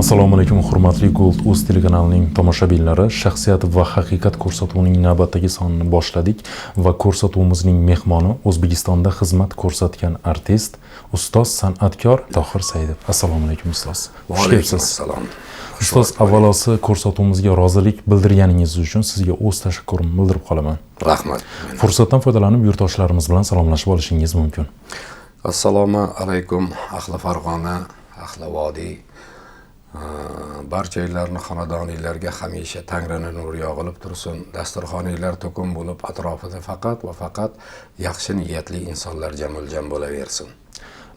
Assalomu alaykum, hurmatli Gold.uz telekanalining tomoshabinlari. Shaxsiyat va haqiqat ko'rsatuvining navbatdagi sonini boshladik va ko'rsatuvimizning mehmoni O'zbekistonda xizmat ko'rsatgan artist, ustoz, san'atkor Tohir Saidov. Assalomu alaykum ustoz. Va alaykum assalom. Ustoz, avvalosi ko'rsatuvimizga rozilik bildirganingiz uchun sizga o'z tashakkurimni bildirib qolaman. Rahmat. Fursatdan foydalanib yurtdoshlarimiz bilan salomlashib olishingiz mumkin. Assalomu alaykum ahli Farg'ona, ahli Vodiy. Barchalarning xonadoninglarga hamisha Tangrining nuri yog'ilib tursin. Dasturxoninglar to'kin bo'lib, atrofida faqat va faqat yaxshi niyatli insonlar jamul-jam bo'laversin.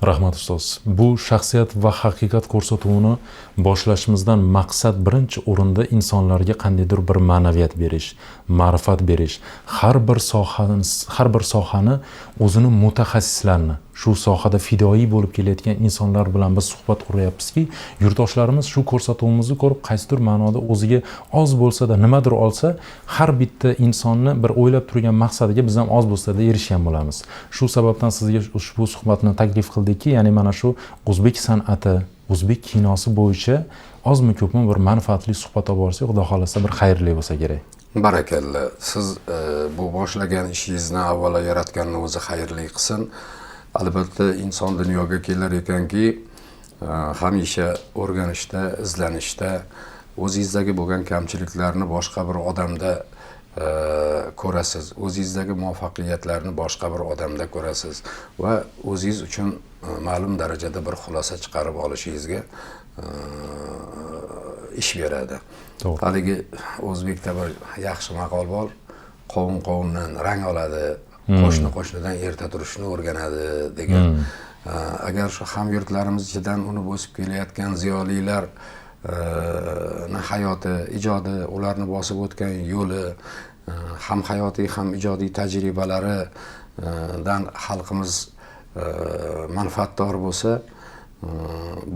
Rahmat ustoz. Bu shaxsiyat va haqiqat ko'rsatuvini boshlashimizdan maqsad birinchi o'rinda insonlarga qandaydir bir ma'naviyat berish, ma'rifat berish, har bir sohani o'zini mutaxassislarni, shu sohada fidoyi bo'lib kelayotgan insonlar bilan biz suhbat quryapmizki, yurtdoshlarimiz shu ko'rsatuvimizni ko'rib qaysidir ma'noda o'ziga oz bo'lsa-da nimadir olsa, har bitta insonni bir o'ylab turgan maqsadiga biz ham oz bo'lsa-da erishgan bo'lamiz. Shu sababdan sizga ushbu suhbatni taklif qildikki, ya'ni mana shu o'zbek san'ati, o'zbek kinosi bo'yicha ozmi ko'pmi bir manfaatli suhbat olib borsak, xudo xolasa bir xayrli bo'lsa kerak. Barakalla. Siz bu boshlagan ishingizni avvalo yaratganning o'zi xayrli qilsin. Albatta inson dunyoga kelar ekanki, hamisha o'rganishda, izlanishda, o'zingizdagi bo'lgan kamchiliklarni boshqa bir odamda ko'rasiz. O'zingizdagi muvaffaqiyatlarni boshqa bir odamda ko'rasiz va o'zingiz uchun ma'lum darajada bir xulosa chiqarib olishingizga ish beradi. Haligi o'zbekda bir yaxshi maqol bor. Qovun qovundan rang oladi, qo'shni qo'shnidan erta turishni o'rganadi degan. Agar shu hamyurtlarimiz ichidan uni bosib kelayotgan ziyolilar hayoti, ijodi, ularni bosib o'tgan yo'li, ham hayotiy, ham ijodiy tajribalaridan xalqimiz manfaatdor bo'lsa,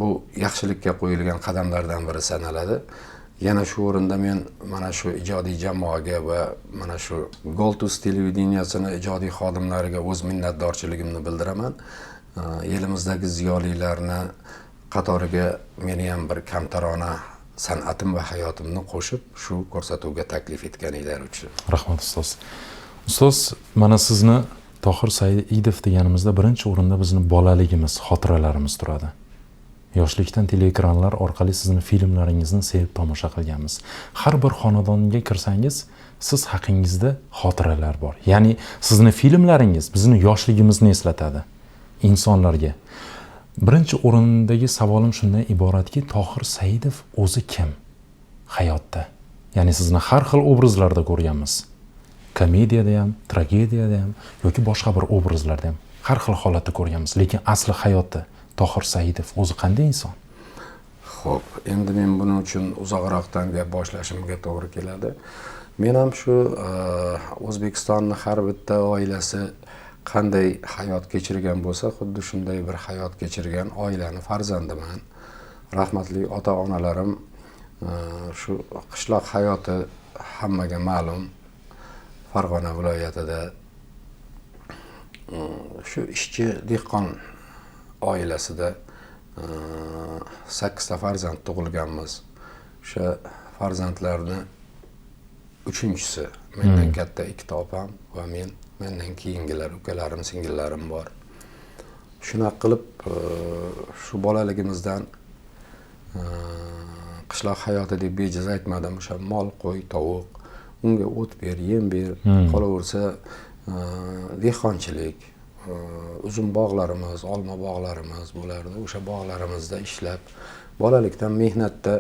bu yaxshilikka qo'yilgan qadamlardan biri sanaladi. Yana shu o'rinda men mana shu ijodiy jamoaga va mana shu Gold.uz televideniyasini ijodiy xodimlariga o'z minnatdorchiligimni bildiraman. Elimizdagi ziyolilarni qatoriga meni ham bir kamtarona san'atim va hayotimni qo'shib shu ko'rsatuvga taklif etganinglar uchun. Rahmat ustoz. Ustoz, mana sizni Tohir Saidov deganimizda birinchi o'rinda bizni bolaligimiz, xotiralarimiz turadi. Yoshlikdan teleekranlar orqali sizni filmlaringizni sevib tomosha qilganmiz. Har bir xonadonga kirsangiz, siz haqingizda xotiralar bor. Ya'ni sizni filmlaringiz bizni yoshligimizni eslatadi insonlarga. Birinchi o'rindagi savolim shundan iboratki, Tohir Saidov o'zi kim hayotda? Ya'ni sizni har xil obrazlarda ko'rganmiz. Komediyada ham, tragediyada ham yoki boshqa bir obrazlarda ham har xil holatda ko'rganmiz, lekin asli hayotda Tohir Saidov o'zi qanday inson? Xo'p, endi men buning uchun uzoqroqdan gap boshlashimga to'g'ri keladi. Men ham shu O'zbekistonning har bitta oilasi qanday hayot kechirgan bo'lsa, xuddi shunday bir hayot kechirgan oilani farzandiman. Rahmatli ota-onalarim shu qishloq hayoti hammaga ma'lum. Farg'ona viloyatida shu ishchi dehqon oilasida 8 ta farzand tug'ilganmiz. O'sha farzandlarni 3-chisi, mendan katta 2 ta opam va mendan keyingilar, ukalarim, singillarim bor. Shunaqa qilib shu bolaligimizdan qishloq hayoti deb bejiz aytmadim, o'sha mol, qo'y, tovuq, unga o't ber, yem ber, qolaversa dehqonchilik, uzum bog'larimiz, olma bog'larimiz bo'lardi. O'sha bog'larimizda ishlab, bolalikdan mehnatda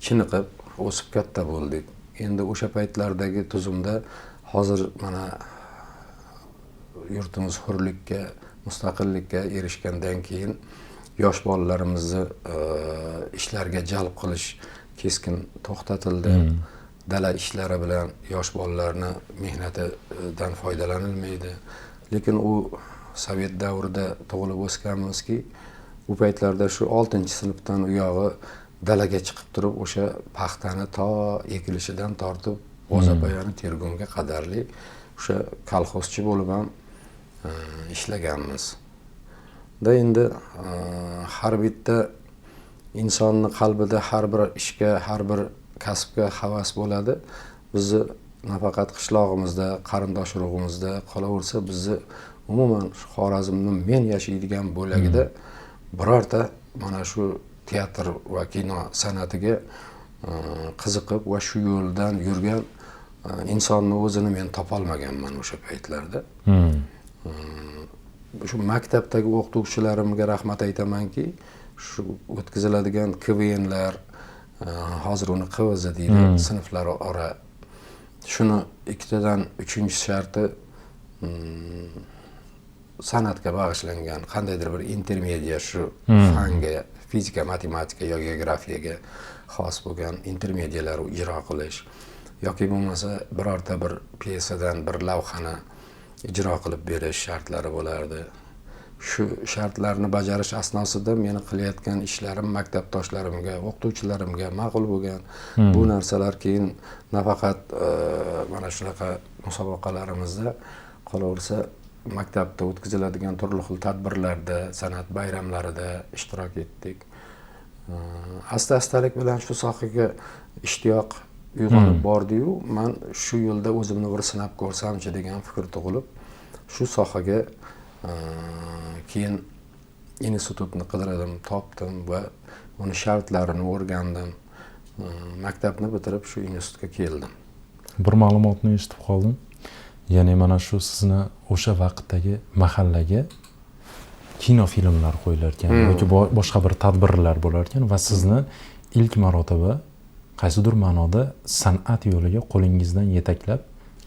chiniqib, o'sib katta bo'ldik. Endi o'sha paytlardagi tuzumda hozir mana yurtimiz hurlikka, mustaqillikka erishgandan keyin yosh bolalarimizni ishlarga jalb qilish keskin to'xtatildi. Dala ishlari bilan yosh bolalarni mehnatidan foydalanilmaydi. Lekin u Sovet davrida tug'ilib o'sganmizki, u paytlarda shu 6-sinfdan u yog'i dalaga chiqib turib, o'sha paxtani to ekilishidan tortib, g'o'zapoyani tergunga qadarli o'sha kolxozchi bo'lib ham ishlaganmiz. Da endi har bitta insonni qalbida har bir ishga, har bir kasbga havas bo'ladi. Bizni nafaqat qishlog'imizda, qarindosh urug'imizda qolaversa, bizni umuman Xorazmning men yashaydigan bo'lagida birorta mana shu teatr va kino san'atiga qiziqib va shu yo'ldan yurgan insonni o'zini men topolmaganman o'sha paytlarda. Shu maktabdagi o'qituvchilarimga rahmat aytamanki, shu o'tkaziladigan KVNlar, hozir uni QVZ deydi, sinflararo. Shuni ikkitadan 3-sharti san'atga bag'ishlangan qandaydir bir intermediya shu fanga, fizika, matematika yoki geografiyaga xos bo'lgan intermediyalar ijro qilish yoki bo'lmasa birorta bir pyesadan bir lavhani ijro qilib berish shartlari bo'lardi. Shu shartlarni bajarish asnosida meni qilayotgan ishlarim maktabdoshlarimga, o'qituvchilarimga ma'qul bo'lgan. Bu narsalar keyin nafaqat mana shunaqa musobaqalarimizda qolaversa, maktabda o'tkaziladigan turli xil tadbirlarda, san'at bayramlarida ishtirok etdik. Asta-astalik bilan shu sohaga ishtiyoq uyg'onib bordi-yu, men shu yo'lda o'zimni bir sinab ko'rsamchi degan fikr tug'ilib, shu sohaga keyin institutni qidirdim, topdim va uni shartlarini o'rgandim. Maktabni bitirib shu institutga keldim. Bir ma'lumotni eshitib qoldim. Ya'ni mana shu sizni o'sha vaqtdagi mahallaga kino filmlar qo'yilar ekan yoki boshqa bir tadbirlar bo'lar ekan va sizni ilk marotaba qaysidir ma'noda san'at yo'liga qo'lingizdan yetaklab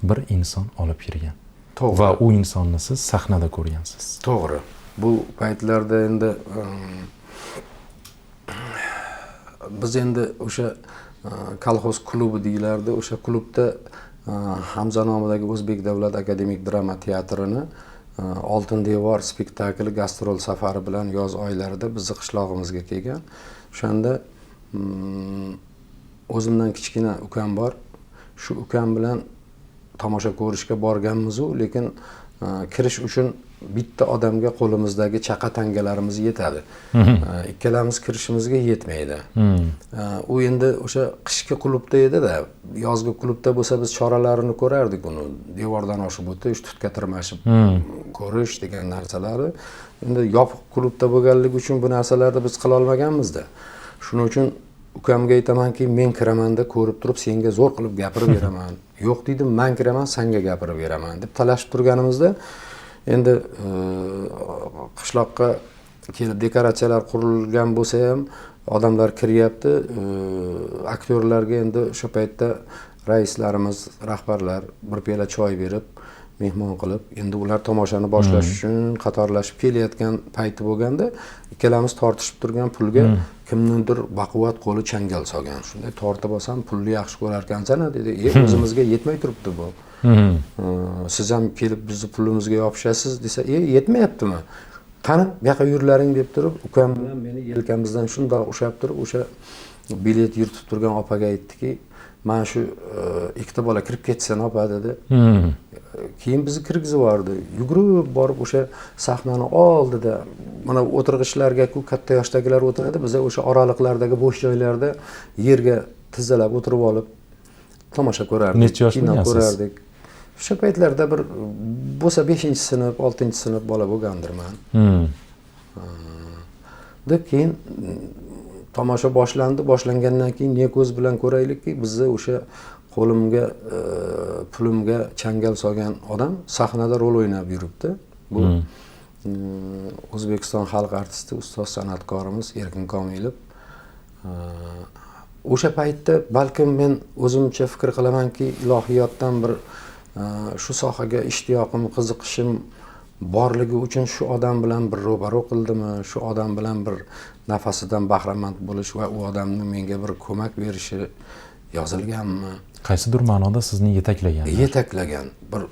bir inson olib kirgan. To'g'ri. Va u insonni siz sahnada ko'rgansiz. To'g'ri. Bu paytlarda endi biz endi o'sha kolxoz klubi deyilardi. O'sha klubda Hamza nomidagi O'zbek davlat akademik drama teatrini Oltin devor spektakli gastrol safari bilan yoz oylarida bizning qishlog'imizga kelgan. O'shanda o'zimdan kichkina ukam bor. Shu ukam bilan tomosha ko'rishga borganmiz-u, lekin kirish uchun bitta odamga qo'limizdagi chaqa tangalarimiz yetadi. Ikkalamiz kirishimizga yetmaydi. U endi o'sha qishki klubda edi-da, yozgi klubda bo'lsa biz choralarini ko'rardik uni. Devordan oshib o'tish, tutga tirmashib ko'rish degan narsalarni. Endi yopiq klubda bo'lganligi uchun bu narsalarni biz qila olmaganmiz-da. Shuning uchun ukamga aytamanki, men kiramanda ko'rib turib senga zo'r qilib gapirib beraman. Yo'q dedim, men kiraman, senga gapirib beraman deb talashib turganimizda endi qishloqqa kelib dekoratsiyalar qurilgan bo'lsa ham odamlar kiryapti. Aktyorlarga endi o'sha paytda raislarimiz, rahbarlar bir piyola choy berib, mehmon qilib, endi ular tomoshani boshlash uchun qatorlashib kelayotgan payti bo'lganda, ikkalamiz tortishib turgan pulga kimningdir baquvvat qo'li changal solgan. Shunday tortib olsam, pulni yaxshi ko'rar ekansan-a dedi. O'zimizga yetmay turibdi bu. Siz ham kelib bizni pulimizga yopishasiz desa, yetmayaptimi? Qani, bu yoqqa yurlaring deb turib, ukam bilan meni yelkamizdan shundoq ushab turib, o'sha bilet yurtib turgan opaga aytdiki, "Men shu ikkita bola kirib ketsin, opa" dedi. Keyin bizni kirgizib yubordi. Yugurib borib o'sha sahnani oldida, mana o'tirg'ichlarga-ku katta yoshdagilar o'tiradi, biz o'sha oraliqlardagi bo'sh joylarda yerga tizzalab o'tirib olib tomosha ko'rardik. Necha yoshda ko'rardik. O'sha paytlarda bir bo'lsa 5-sinf, 6-sinf bola bo'lgandirman. Deb keyin tomosha boshlandi. Boshlangandan keyin ne ko'z bilan ko'raylikki, bizni o'sha qo'limga, pulimga changal solgan odam sahnada rol o'ynab yuribdi. Bu O'zbekiston xalq artisti, ustoz san'atkorimiz Erkin Komilov. O'sha paytda balkim men o'zimcha fikr qilamanki, ilohiyotdan bir shu sohaga ishtiyoqim, qiziqishim borligi uchun shu odam bilan bir ro'baro qildimi, shu odam bilan bir nafasidan bahramand bo'lish va u odamning menga bir ko'mak berishi yozilganmi? Qaysidir ma'noda sizni yetaklagan. Yetaklagan. Bir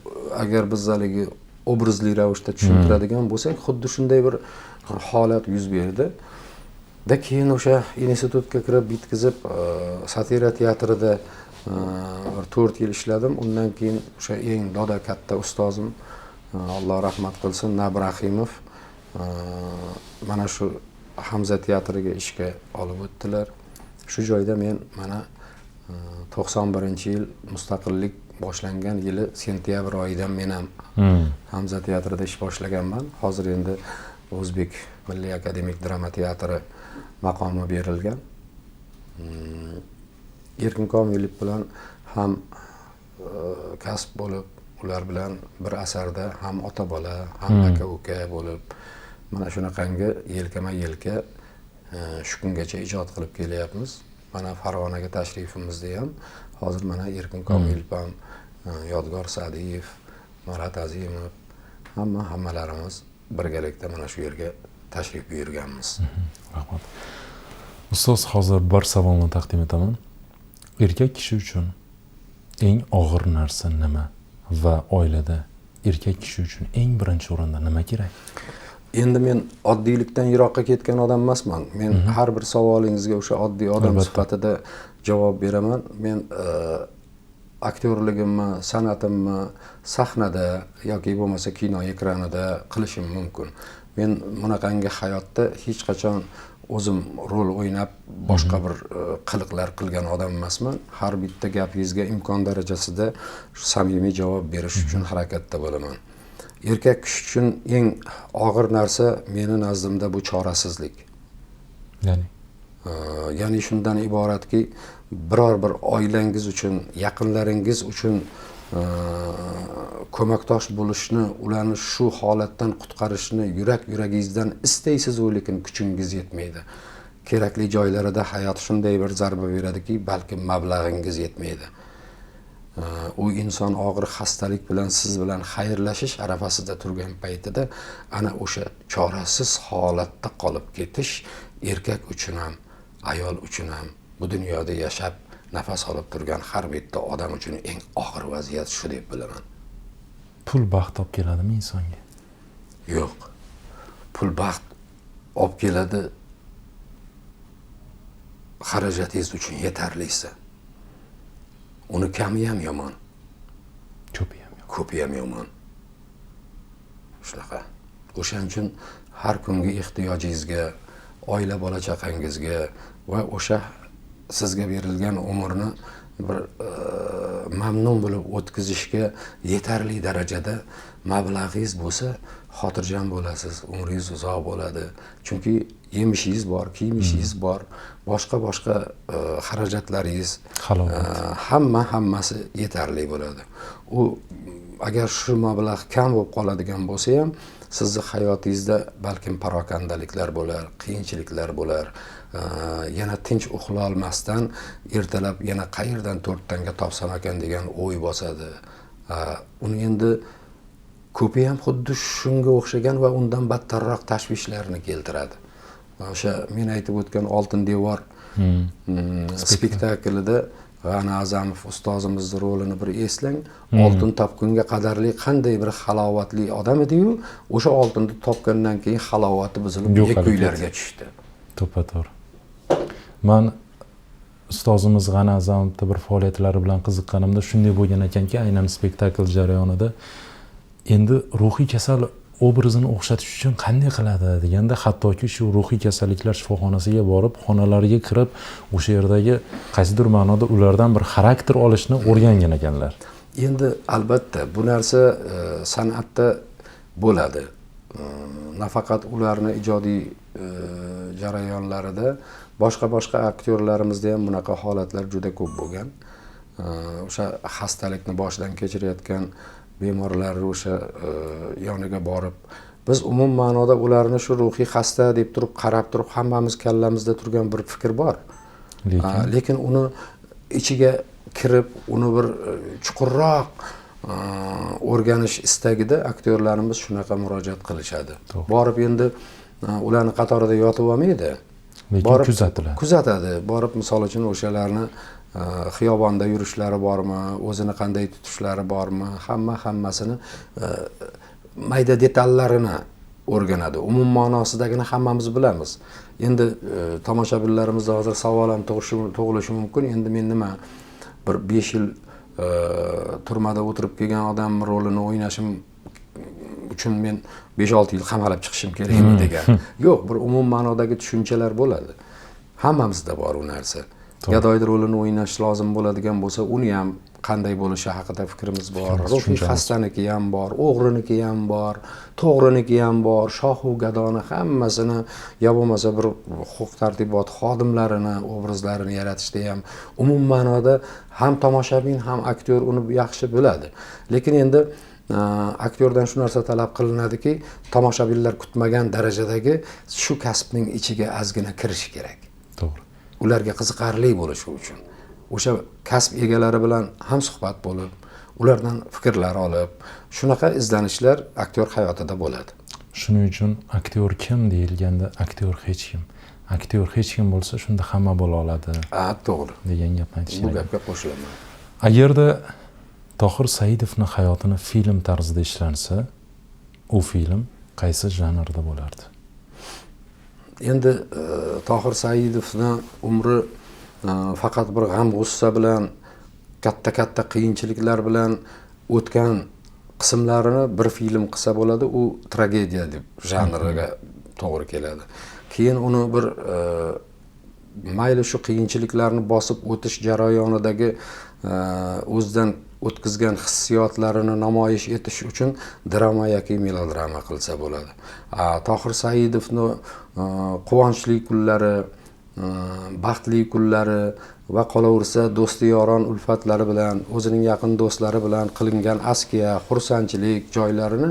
agar biz haligi obrazli ravishda tushuntiradigan bo'lsak, xuddi shunday bir holat yuz berdi. Da keyin o'sha institutga kirib bitkizib, satira teatrida 4 yil ishladim. Undan keyin o'sha eng doda katta ustozim, Alloh rahmat qilsin, Nabrahimov mana shu Hamza teatriga ishga olib o'tdilar. Shu joyda men mana 91-yil mustaqillik boshlangan yili sentyabr oyidan men ham Hamza teatrida ish boshlaganman. Hozir endi O'zbek Milliy akademik drama teatri maqomi berilgan. Erkin Komilov bilan ham kasb bo'lib, ular bilan bir asarda ham ota bola, ham aka uka bo'lib, mana shunaqangi yelkama-yelka shu kungacha ijod qilib kelyapmiz. Mana Farg'onaga tashrifimizda ham hozir mana Erkin Komilov ham, Yodgor Sa'diyev, Marat Azimov hammalarimiz birgalikda mana shu yerga tashrif buyurganmiz. Rahmat. Ustoz, hozir bir savolni taqdim etaman. Erkak kishi uchun eng og'ir narsa nima va oilada erkak kishi uchun eng birinchi o'rinda nima kerak? Endi men oddiylikdan yiroqqa ketgan odam emasman. Men har bir savolingizga o'sha oddiy odam sifatida javob beraman. Men aktyorligimni, san'atimni sahnada yoki bo'lmasa kino ekranida qilishim mumkin. Men bunaqangi hayotda hech qachon o'zim rol o'ynab boshqa bir qiliqlar qilgan odam emasman. Har bitta gapingizga imkon darajasida samimiy javob berish uchun harakatda bo'laman. Erkak kishi uchun eng og'ir narsa meni nazdimda bu chorasizlik. Ya'ni shundan iboratki, biror bir oilangiz uchun, yaqinlaringiz uchun ko'makdosh bo'lishni, ularni shu holatdan qutqarishni yuragingizdan istaysiz-u, lekin kuchingiz yetmaydi. Kerakli joylarida hayot shunday bir zarba beradiki, balki mablag'ingiz yetmaydi. U inson og'ir xastalik bilan siz bilan xayrlashish arafasida turgan paytida ana o'sha chorasiz holatda qolib ketish erkak uchun ham, ayol uchun ham bu dunyoda yashab nafas olib turgan har bitta odam uchun eng og'ir vaziyat shu deb bilaman. Pul baxt olib keladimi insonga? Yo'q. Pul baxt olib keladi xarajatingiz uchun yetarlisi. Uni kami ham yomon, ko'pi ham yomon. Shunaqa. O'shaning uchun har kungi ehtiyojingizga, oila bola chaqangizga va o'sha sizga berilgan umrni bir mamnun bo'lib o'tkazishga yetarli darajada mablag'ingiz bo'lsa, xotirjam bo'lasiz, umringiz uzoq bo'ladi. Chunki yemishingiz bor, kiyimishingiz bor, boshqa xarajatlaringiz, hammasi yetarli bo'ladi. U agar shu mablag' kam bo'lib qoladigan bo'lsa ham, sizni hayotingizda balkim parokandaliklar bo'lar, qiyinchiliklar bo'lar. Yana tinch uxla olmasdan ertalab yana qayerdan 4 tanga topsam ekan degan o'y bosadi. Uni endi ko'pi ham xuddi shunga o'xshagan va undan battarroq tashvishlarni keltiradi. O'sha men aytib o'tgan Oltin devor spektaklida G'ani A'zamov ustozimizning rolini bir eslang. Oltin topgunga qadarli qanday bir halovatli odam edi-yu, o'sha oltinni topgandan keyin halovati buzilib kuylarga tushdi. To'ppa-to'g'ri. Men ustozimiz G'ani A'zamovning bir faoliyatlari bilan qiziqqanimda shunday bo'lgan ekanki, aynan spektakl jarayonida endi ruhiy kasal obrazini o'xshatish uchun qanday qiladi deganda, hattoki shu ruhiy kasalliklar shifoxonasiga borib, xonalariga kirib, o'sha yerdagi qaysidir ma'noda ulardan bir xarakter olishni o'rgangan ekanlar. Endi albatta bu narsa san'atda bo'ladi. Nafaqat ularni ijodiy jarayonlarida, boshqa aktyorlarimizda ham bunaqa holatlar juda ko'p bo'lgan. O'sha xastalikni boshdan kechirayotgan bemorlarni o'sha yoniga borib, biz umum ma'noda ularni shu ruhiy xasta deb turib qarab turib, hammamiz kallamizda turgan bir fikr bor. Lekin uni ichiga kirib, uni bir chuqurroq o'rganish istagida aktyorlarimiz shunaqa murojaat qilishadi. Borib endi ularni qatorida yotib olmaydi. Lekin kuzatadi. Borib misol uchun o'shalarni xiyobonda yurishlari bormi, o'zini qanday tutishlari bormi, hammasini mayda detallarini o'rganadi. Umum ma'nosidagini hammamiz bilamiz. Endi tomoshabinlarimizda hozir savol ham tug'ilishi mumkin. Endi men nima bir 5 yil turmada o'tirib kelgan odam rolini o'ynashim uchun men 5-6 yil qamalib chiqishim kerakmi degan. Yo'q, bir umum ma'nodagi tushunchalar bo'ladi. Hammamizda bor u narsa. Gadoy rolini o'ynash lozim bo'ladigan bo'lsa, uni ham qanday bo'lishi haqida fikrimiz bor. Ruhiy xastaniki ham bor, o'g'riniki ham bor, to'g'riniki ham bor, shohu gadoni hammasini yo bo'lmasa bir huquq tartibot xodimlarini obrazlarini yaratishda ham umum ma'noda ham tomoshabin ham aktyor uni yaxshi biladi. Lekin endi aktyordan shu narsa talab qilinadiki, tomoshabinlar kutmagan darajadagi shu kasbning ichiga ozgina kirish kerak. To'g'ri. Ularga qiziqarli bo'lishi uchun o'sha kasb egalari bilan ham suhbat bo'lib, ulardan fikrlar olib, shunaqa izlanishlar aktyor hayotida bo'ladi. Shuning uchun aktyor kim deyilganda aktyor hech kim. Aktyor hech kim bo'lsa shunda hamma bo'la oladi. To'g'ri. degan gapni aytishgan. Bu gapga qo'shilaman. Agarda Tohir Saidovning hayotini film tarzida ishlansa, u film qaysi janrda bo'lardi? Endi Tohir Saidovning umri faqat bir g'am-g'ussa bilan, katta qiyinchiliklar bilan o'tgan qismlarini bir film qilsa bo'ladi, u tragediya deb janriga to'g'ri keladi. Keyin uni bir mayli shu qiyinchiliklarni bosib o'tish jarayonidagi o'zidan o'tkazgan hissiyotlarini namoyish etish uchun drama yoki melodrama qilsa bo'ladi. Tohir Saidovning quvonchli kunlari, baxtli kunlari va qolaversa do'sti yoron ulfatlari bilan, o'zining yaqin do'stlari bilan qilingan askiya, xursandchilik joylarini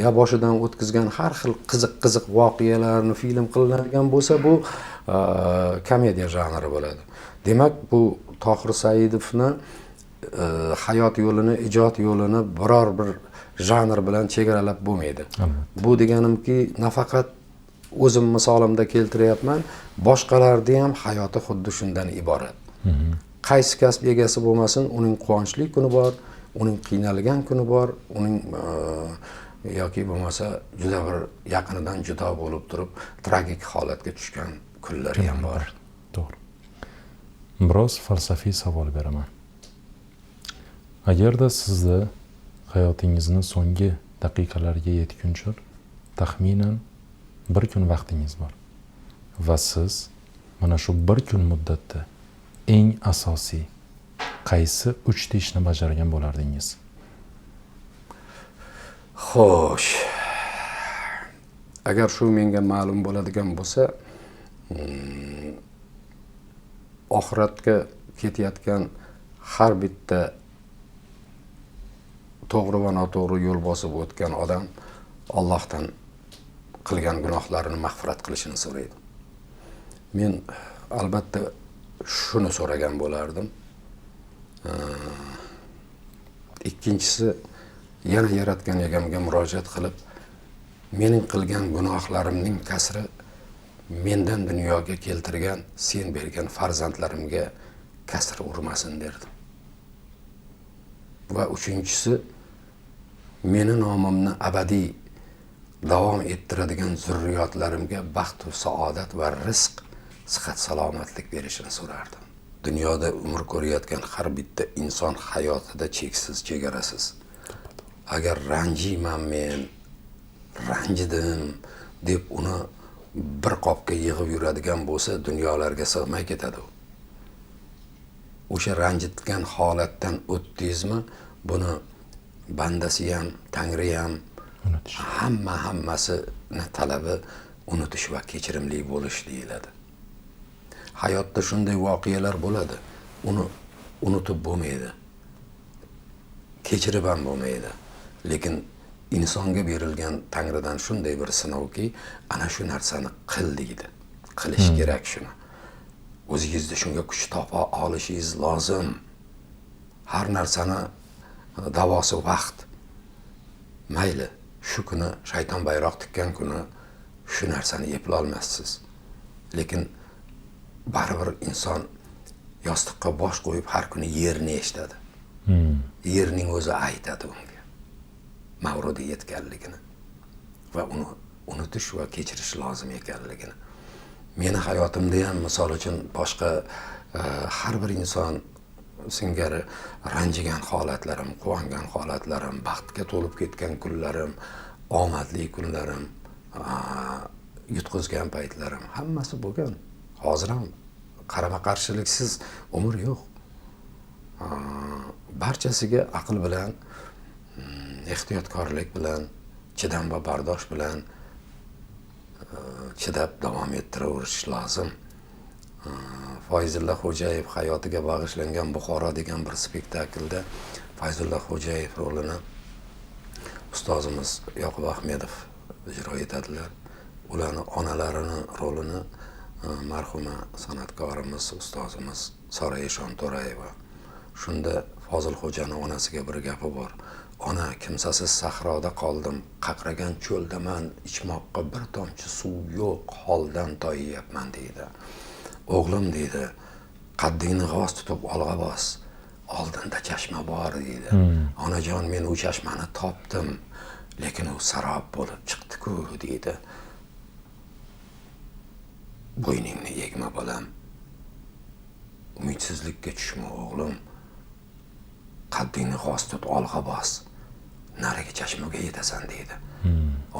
ya boshidan o'tkazgan har xil qiziq voqealarni film qilinadigan bo'lsa, bu komediya janri bo'ladi. Demak, bu Tohir Saidovning hayot yo'lini, ijod yo'lini biror bir janr bilan chegaralab bo'lmaydi. Bu deganimki, nafaqat o'zim misolimda keltiryapman, boshqalarning ham hayoti xuddi shundan iborat. Qaysi kasb egasi bo'lmasin, uning quvonchli kuni bor, uning qiynalgan kuni bor, uning yoki bo'lmasa juda bir yaqinidan judo bo'lib turib, tragik holatga tushgan kunlari ham bor. To'g'ri. Biroz falsafiy savol beraman. Agarda sizni hayotingizning so'nggi daqiqalariga yetguncha taxminan 1 kun vaqtingiz bor va siz mana shu 1 kun muddatda eng asosiy qaysi 3 ta ishni bajargan bo'lardingiz? Xo'sh. Agar shu menga ma'lum bo'ladigan bo'lsa, oxiratga ketayotgan har bitta to'g'ri va noto'g'ri yo'l bosib o'tgan odam Allohdan qilgan gunohlarini mag'firat qilishini so'raydi. Men albatta shuni so'ragan bo'lardim. Ikkinchisi, yana yaratgan egamga murojaat qilib, mening qilgan gunohlarimning kasri mendan dunyoga keltirgan, sen bergan farzandlarimga kasr urmasin derdim. Va uchinchisi, meni nomimni abadiy davom ettiradigan zurriyotlarimga baxt va saodat va rizq, sihat salomatlik berishini so'rardim. Dunyoda umr ko'rayotgan har bitta inson hayotida cheksiz, chegarasiz. Agar ranjiyman men, ranjidim deb uni bir qopga yig'ib yuradigan bo'lsa, dunyolarga sig'may ketadi. O'sha ranjitgan holatdan o'tdingizmi, buni bandasi ham, Tangri ham, hammasini talabi unutish va kechirimli bo'lish deyiladi. Hayotda shunday voqealar bo'ladi, uni unutib bo'lmaydi. Kechirib ham bo'lmaydi. Lekin insonga berilgan Tangridan shunday bir sinovki, ana shu narsani qil deydi. Qilish kerak shuni. O'zingizda shunga kuch topa olishingiz lozim. Har narsani davosi vaqt. Mayli, shu kuni shayton bayroq tikkan kuni shu narsani eplay olmassiz. Lekin baribir inson yostiqqa bosh qo'yib har kuni yerni eshitadi. Yerning o'zi aytadi unga Mavruda yetganligini va uni unutish va kechirish lozim ekanligini. Meni hayotimda ham misol uchun boshqa har bir inson singari ranjigan holatlarim, quvongan holatlarim, baxtga to'lib ketgan kunlarim, omadli kunlarim, yutqizgan paytlarim hammasi bo'lgan. Hozir ham qarama-qarshiliksiz umr yo'q. Barchasiga aql bilan, ehtiyotkorlik bilan, chidam va bardosh bilan chidab davom ettiraverish lozim. Fayzulla Xo'jayev hayotiga bag'ishlangan Buxoro degan bir spektaklda Fayzulla Xo'jayev rolini ustozimiz Yoqub Ahmedov ijro etadilar. Ularning onalarini rolini marhuma san'atkorimiz ustozimiz Soraishon To'rayeva. Shunda Fozilxo'janing onasiga bir gapi bor. Ona, kimsasiz sahroda qoldim, qaqragan cho'ldaman, ichmoqqa bir tomchi suv yo'q, holdan toyiyapman deydi. O'g'lim deydi, qaddingni g'oz tutib olg'a bos, oldinda chashma bor deydi. Onajon, men u chashmani topdim, lekin u sarob bo'lib chiqdi-ku deydi. Bo'yningni egma bolam, umidsizlikka tushma o'g'lim, qaddingni g'oz tut, olg'a bos, narigi chashmaga yetasan deydi.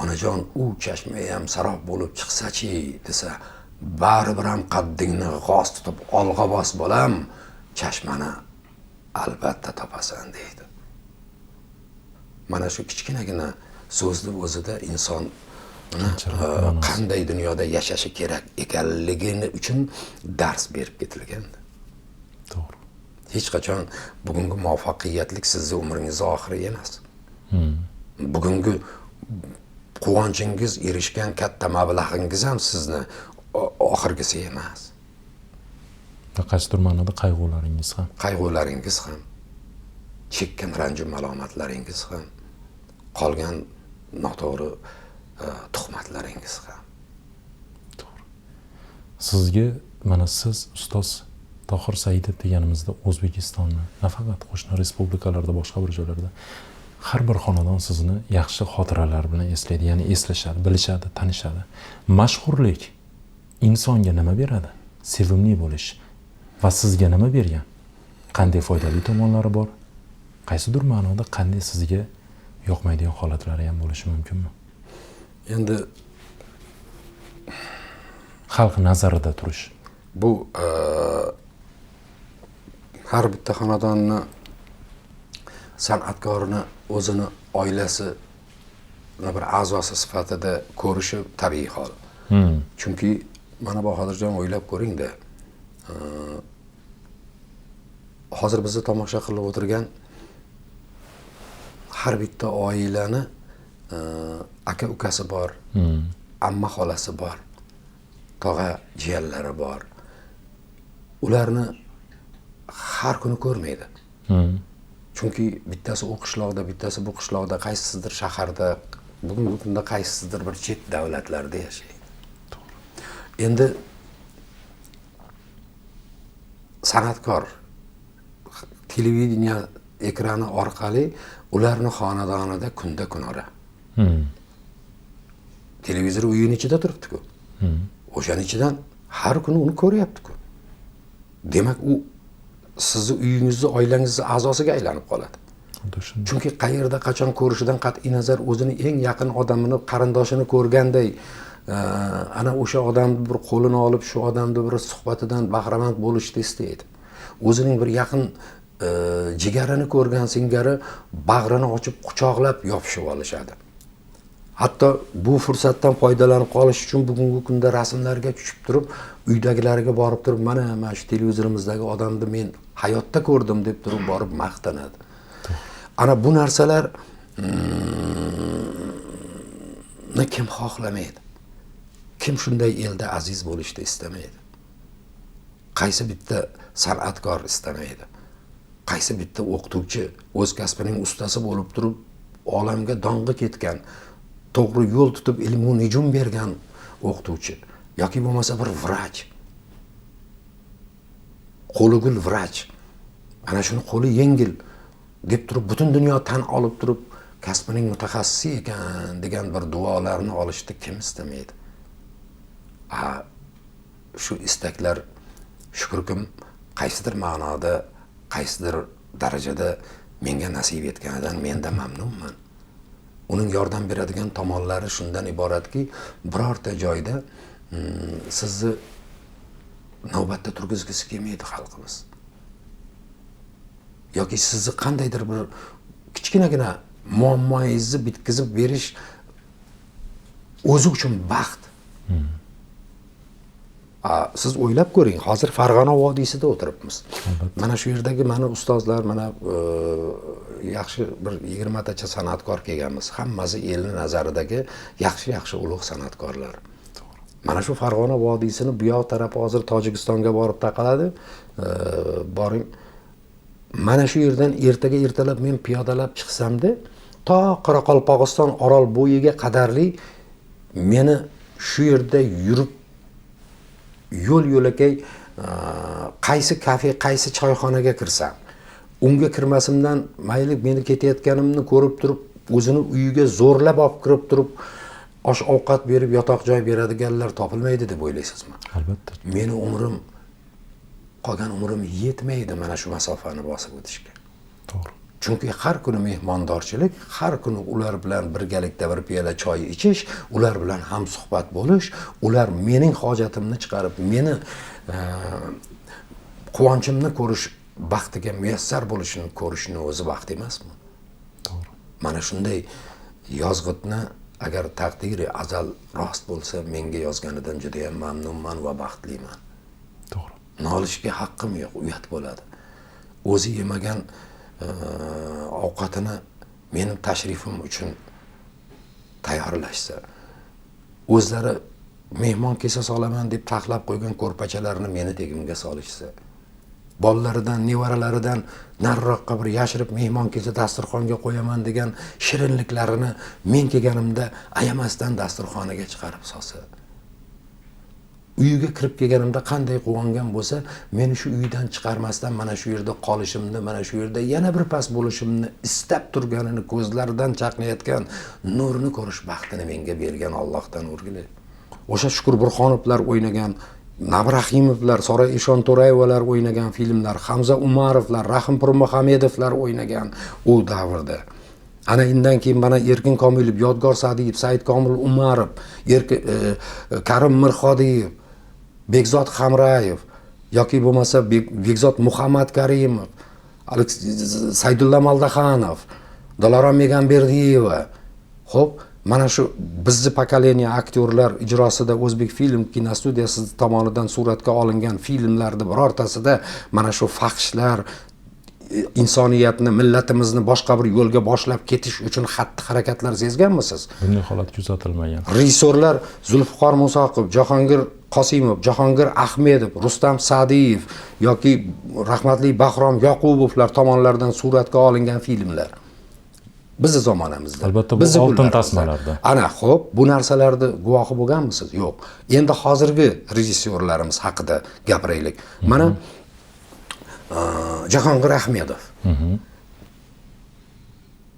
Onajon, u chashma ham sarob bo'lib chiqsa-chi desa, baribir ham qaddingni g'oz tutib olg'a bos bolam, chashmani albatta topasan deydi. Mana shu kichkinagina so'zni o'zida inson qanday dunyoda yashashi kerak ekanligini uchun dars berib ketilgan. To'g'ri. Hech qachon bugungi muvaffaqiyatlik sizning umringizning oxiri emas. Bugungi quvonchingiz, erishgan katta mablag'ingiz ham sizni oxirgisi emas. Qaysidir ma'noda qayg'ularingiz ham. Qayg'ularingiz ham, chekkan ranju malomatlaringiz ham, qolgan noto'g'ri tuhmatlaringiz ham. To'g'ri. Sizga mana siz ustoz Tohir Saidov deganimizda O'zbekistonni, nafaqat qo'shni respublikalarda, boshqa bir joylarda har bir xonadon sizni yaxshi xotiralar bilan eslaydi, ya'ni eslashadi, bilishadi, tanishadi. Mashhurlik insonga nima beradi? Sevimli bo'lish. Va sizga nima bergan? Qanday foydali tomonlari bor? Qaysidir ma'noda qanday sizga yoqmaydigan holatlari ham bo'lishi mumkinmi? Endi xalq nazarida turish. Bu har bitta xonadonni san'atkorini o'zini oilasi bir a'zosi sifatida ko'rishi tabiiy hol. Chunki mana Bahodirjon, o'ylab ko'ring-da. Hozir bizni tomosha qilib o'tirgan har bitta oilani aka ukasi bor, amma xolasi bor, tog'a jiyanlari bor. Ularni har kuni ko'rmaydi. Chunki bittasi u qishloqda, bittasi bu qishloqda, qaysisidir shaharda, bugungi kunda qaysisidir bir chet davlatlarda yashaydi. Endi san'atkor televideniya ekrani orqali ularni xonadonida kunda kunora. Televizor uyini ichida turibdi-ku. O'shaning ichidan har kuni uni ko'ryapti-ku. Demak, u sizni uyingizni, oilangizning a'zosiga aylanib qoladi. Chunki qayerda qachon ko'rishidan qat'iy nazar o'zining eng yaqin odamini, qarindoshini ko'rganday ana o'sha odamni bir qo'lini olib, shu odamni bir suhbatidan bahramand bo'lishni istaydi. O'zining bir yaqin jigarini ko'rgan singari bag'rini ochib quchoqlab yopishib olishadi. Hatto bu fursatdan foydalanib qolish uchun bugungi kunda rasmlarga tushib turib, uydagilariga borib turib, mana shu televizorimizdagi odamni men hayotda ko'rdim deb turib borib maqtanadi. Ana bu narsalar kim xohlamaydi? Kim shunday elda aziz bo'lishni istamaydi? Qaysi bitta san'atkor istamaydi? Qaysi bitta o'qituvchi o'z kasbining ustasi bo'lib turib, olamga dong'i ketgan, to'g'ri yo'l tutib ilmu nijum bergan o'qituvchi yoki bo'lmasa bir vrach, qo'ligul vrach, ana shuni qo'li yengil deb turib butun dunyo tan olib turib kasbining mutaxassisi ekan degan bir duolarni olishni kim istamaydi? Shu istaklar shukrkim qaysidir ma'noda qaysidir darajada menga nasib etganidan menda mamnunman. Uning yordam beradigan tomonlari shundan iboratki, birorta joyda sizni navbatda turgizgisi kelmaydi xalqimiz. Yoki sizni qandaydir bir kichkinagina muammoingizni bitkizib berish o'zi uchun baxt. Siz o'ylab ko'ring, hozir Farg'ona vodiysida o'tiribmiz. Mana shu yerdagi mana ustozlar, mana yaxshi bir 20 tacha san'atkor kelganmiz. Hammasi elning nazaridagi yaxshi ulug' san'atkorlar. Mana shu Farg'ona vodiysini bu yoq tarafi hozir Tojikistonga borib taqaladi. Boring. Mana shu yerdan ertalab men piyodalab chiqsamda, to Qoraqalpog'iston Orol bo'yiga qadarli meni shu yerda yurib yo'l-yo'lakay qaysi kafe, qaysi choyxonaga kirsam, unga kirmasimdan mayli meni ketayotganimni ko'rib turib, o'zini uyiga zo'rlab olib kirib turib, osh-ovqat berib, yotoq joy beradiganlar topilmaydi deb o'ylaysizmi? Albatta. Meni qolgan umrim yetmaydi mana shu masofani bosib o'tishga. To'g'ri. Chunki har kuni mehmondorchilik, har kuni ular bilan birgalikda bir piyola choy ichish, ular bilan ham suhbat bo'lish, ular mening hojatimni chiqarib, meni quvonchimni ko'rish, baxtiga muyassar bo'lishini ko'rishni o'zi baxt emasmi? To'g'ri. Mana shunday yozg'itni agar taqdiri azal rost bo'lsa, menga yozganidan juda ham mamnunman va baxtliman. To'g'ri. Nolishga haqqim yo'q, uyat bo'ladi. O'zi yemagan ovqatini mening tashrifim uchun tayyorlashsa, o'zlari mehmon kelsa solaman deb taxlab qo'ygan ko'rpachalarni meni tegimga solishsa, bolalaridan, nevaralaridan nariroqqa bir yashirib mehmon kelsa dasturxonga qo'yaman degan shirinliklarini men kelganimda ayamasdan dasturxoniga chiqarib solsa, uyiga kirib kelganimda qanday quvongan bo'lsa, meni shu uydan chiqarmasdan mana shu yerda qolishimni, mana shu yerda yana bir pas bo'lishimni istab turganini ko'zlaridan chaqnayotgan nurni ko'rish baxtini menga bergan Allohdan o'rgili. O'sha Shukur Burxonovlar o'ynagan, Nabirahimovlar, Soray Eshonto'rayevalar o'ynagan filmlar, Hamza Umarovlar, Rahim Pirmuhamedovlar o'ynagan u davrda. Ana undan keyin mana Erkin Komilov, Yodgor Sa'diyev, Said Komil Umarov, Karim Mirxodiyev, Bekzod Hamrayev yoki bo'lmasa Bekzod Muhammad Karimov, Saydulla Maldaxanov, Dalorom Megamberdiyeva. Xo'p, mana shu bizni pokoleniya aktyorlar ijrosida O'zbek film kinostudiyasi tomonidan suratga olingan filmlarda birortasida mana shu faxshlar insoniyatni, millatimizni boshqa bir yo'lga boshlab ketish uchun xatti-harakatlar sezganmisiz? Bunday holat kuzatilmagan. Rejissyorlar Zulfiqor Musoqov, Jahongir Qosimov, Jahongir Ahmedov, Rustam Sa'diyev yoki rahmatli Bahrom Yoqubovlar tomonidan suratga olingan filmlar. Bizni zamonamizda. Albatta bu oltin tasmalarda. Ana, xo'p, bu narsalarni guvohi bo'lganmisiz? Yo'q. Endi hozirgi rejissyorlarimiz haqida gapiraylik. Mana Jahongir Ahmedov.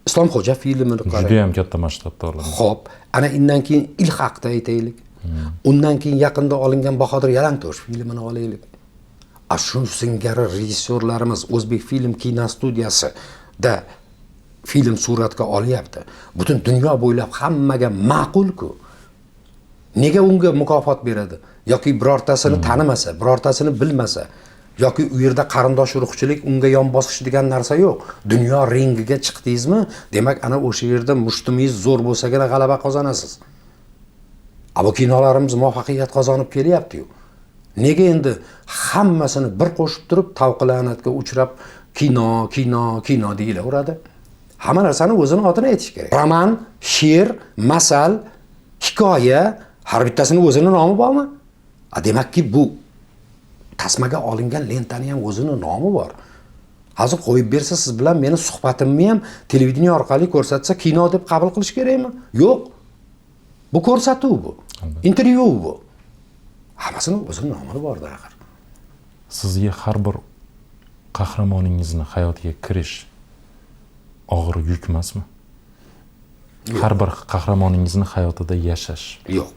Islomxo'ja filmini qarang. Juda ham katta masshtabda olingan. Xo'p, ana undan keyin Ilhaqda aytaylik. Undan keyin yaqinda olingan Bahodir Yalangto'sh filmini olaylik. Shu singari rejissyorlarimiz O'zbek film kinostudiyasida film suratga olyapti. Butun dunyo bo'ylab hammaga ma'qul-ku. Nega unga mukofot beradi? Yoki birortasini tanimasa, birortasini bilmasa, yoki u yerda qarindosh urug'chilik, unga yon bosish degan narsa yo'q. Dunyo ringiga chiqdingizmi, demak ana o'sha yerda mushtimingiz zo'r bo'lsagina g'alaba qozonasiz. Bu kinolarimiz muvaffaqiyat qozonib kelyapti-yu. Nega endi hammasini bir qo'shib turib tavqilanatga uchrab kino deyilaveradi? Hamma narsani o'zini otini aytish kerak. Roman, she'r, masal, hikoya har bittasini o'zining nomi bormi? Demakki bu tasmaga olingan lentani ham o'zining nomi bor. Hozir qo'yib bersa, siz bilan meni suhbatimni ham televideniya orqali ko'rsatsa, kino deb qabul qilish kerakmi? Yo'q. Bu ko'rsatuv bu. Intervyu bu. Hammasini o'zining nomi borda axir. Sizga har bir qahramoningizni hayotiga kirish og'ir yuk emasmi? Har bir qahramoningizni hayotida yashash. Yo'q.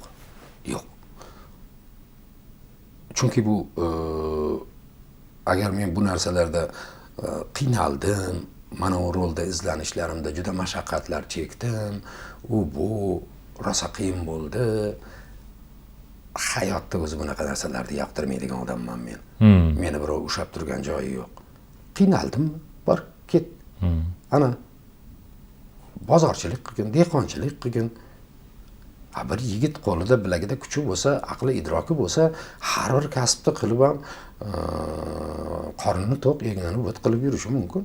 Chunki bu agar men bu narsalarda qiynaldim. Mana u rolda izlanishlarimda juda mashaqqatlar chekdim. Bu rosa qiyin bo'ldi. Hayotda o'zi bunaqa narsalarni yoqtirmaydigan odamman men. Meni birov ushlab turgan joyi yo'q. Qiynaldim, bor ket. Ana bozorchilik qilgin, dehqonchilik qilgin. Bir yigit qo'lida, bilagida kuchi bo'lsa, aqli idroki bo'lsa, har bir kasbni qilib ham qornini to'q, egnini o't qilib yurishi mumkin.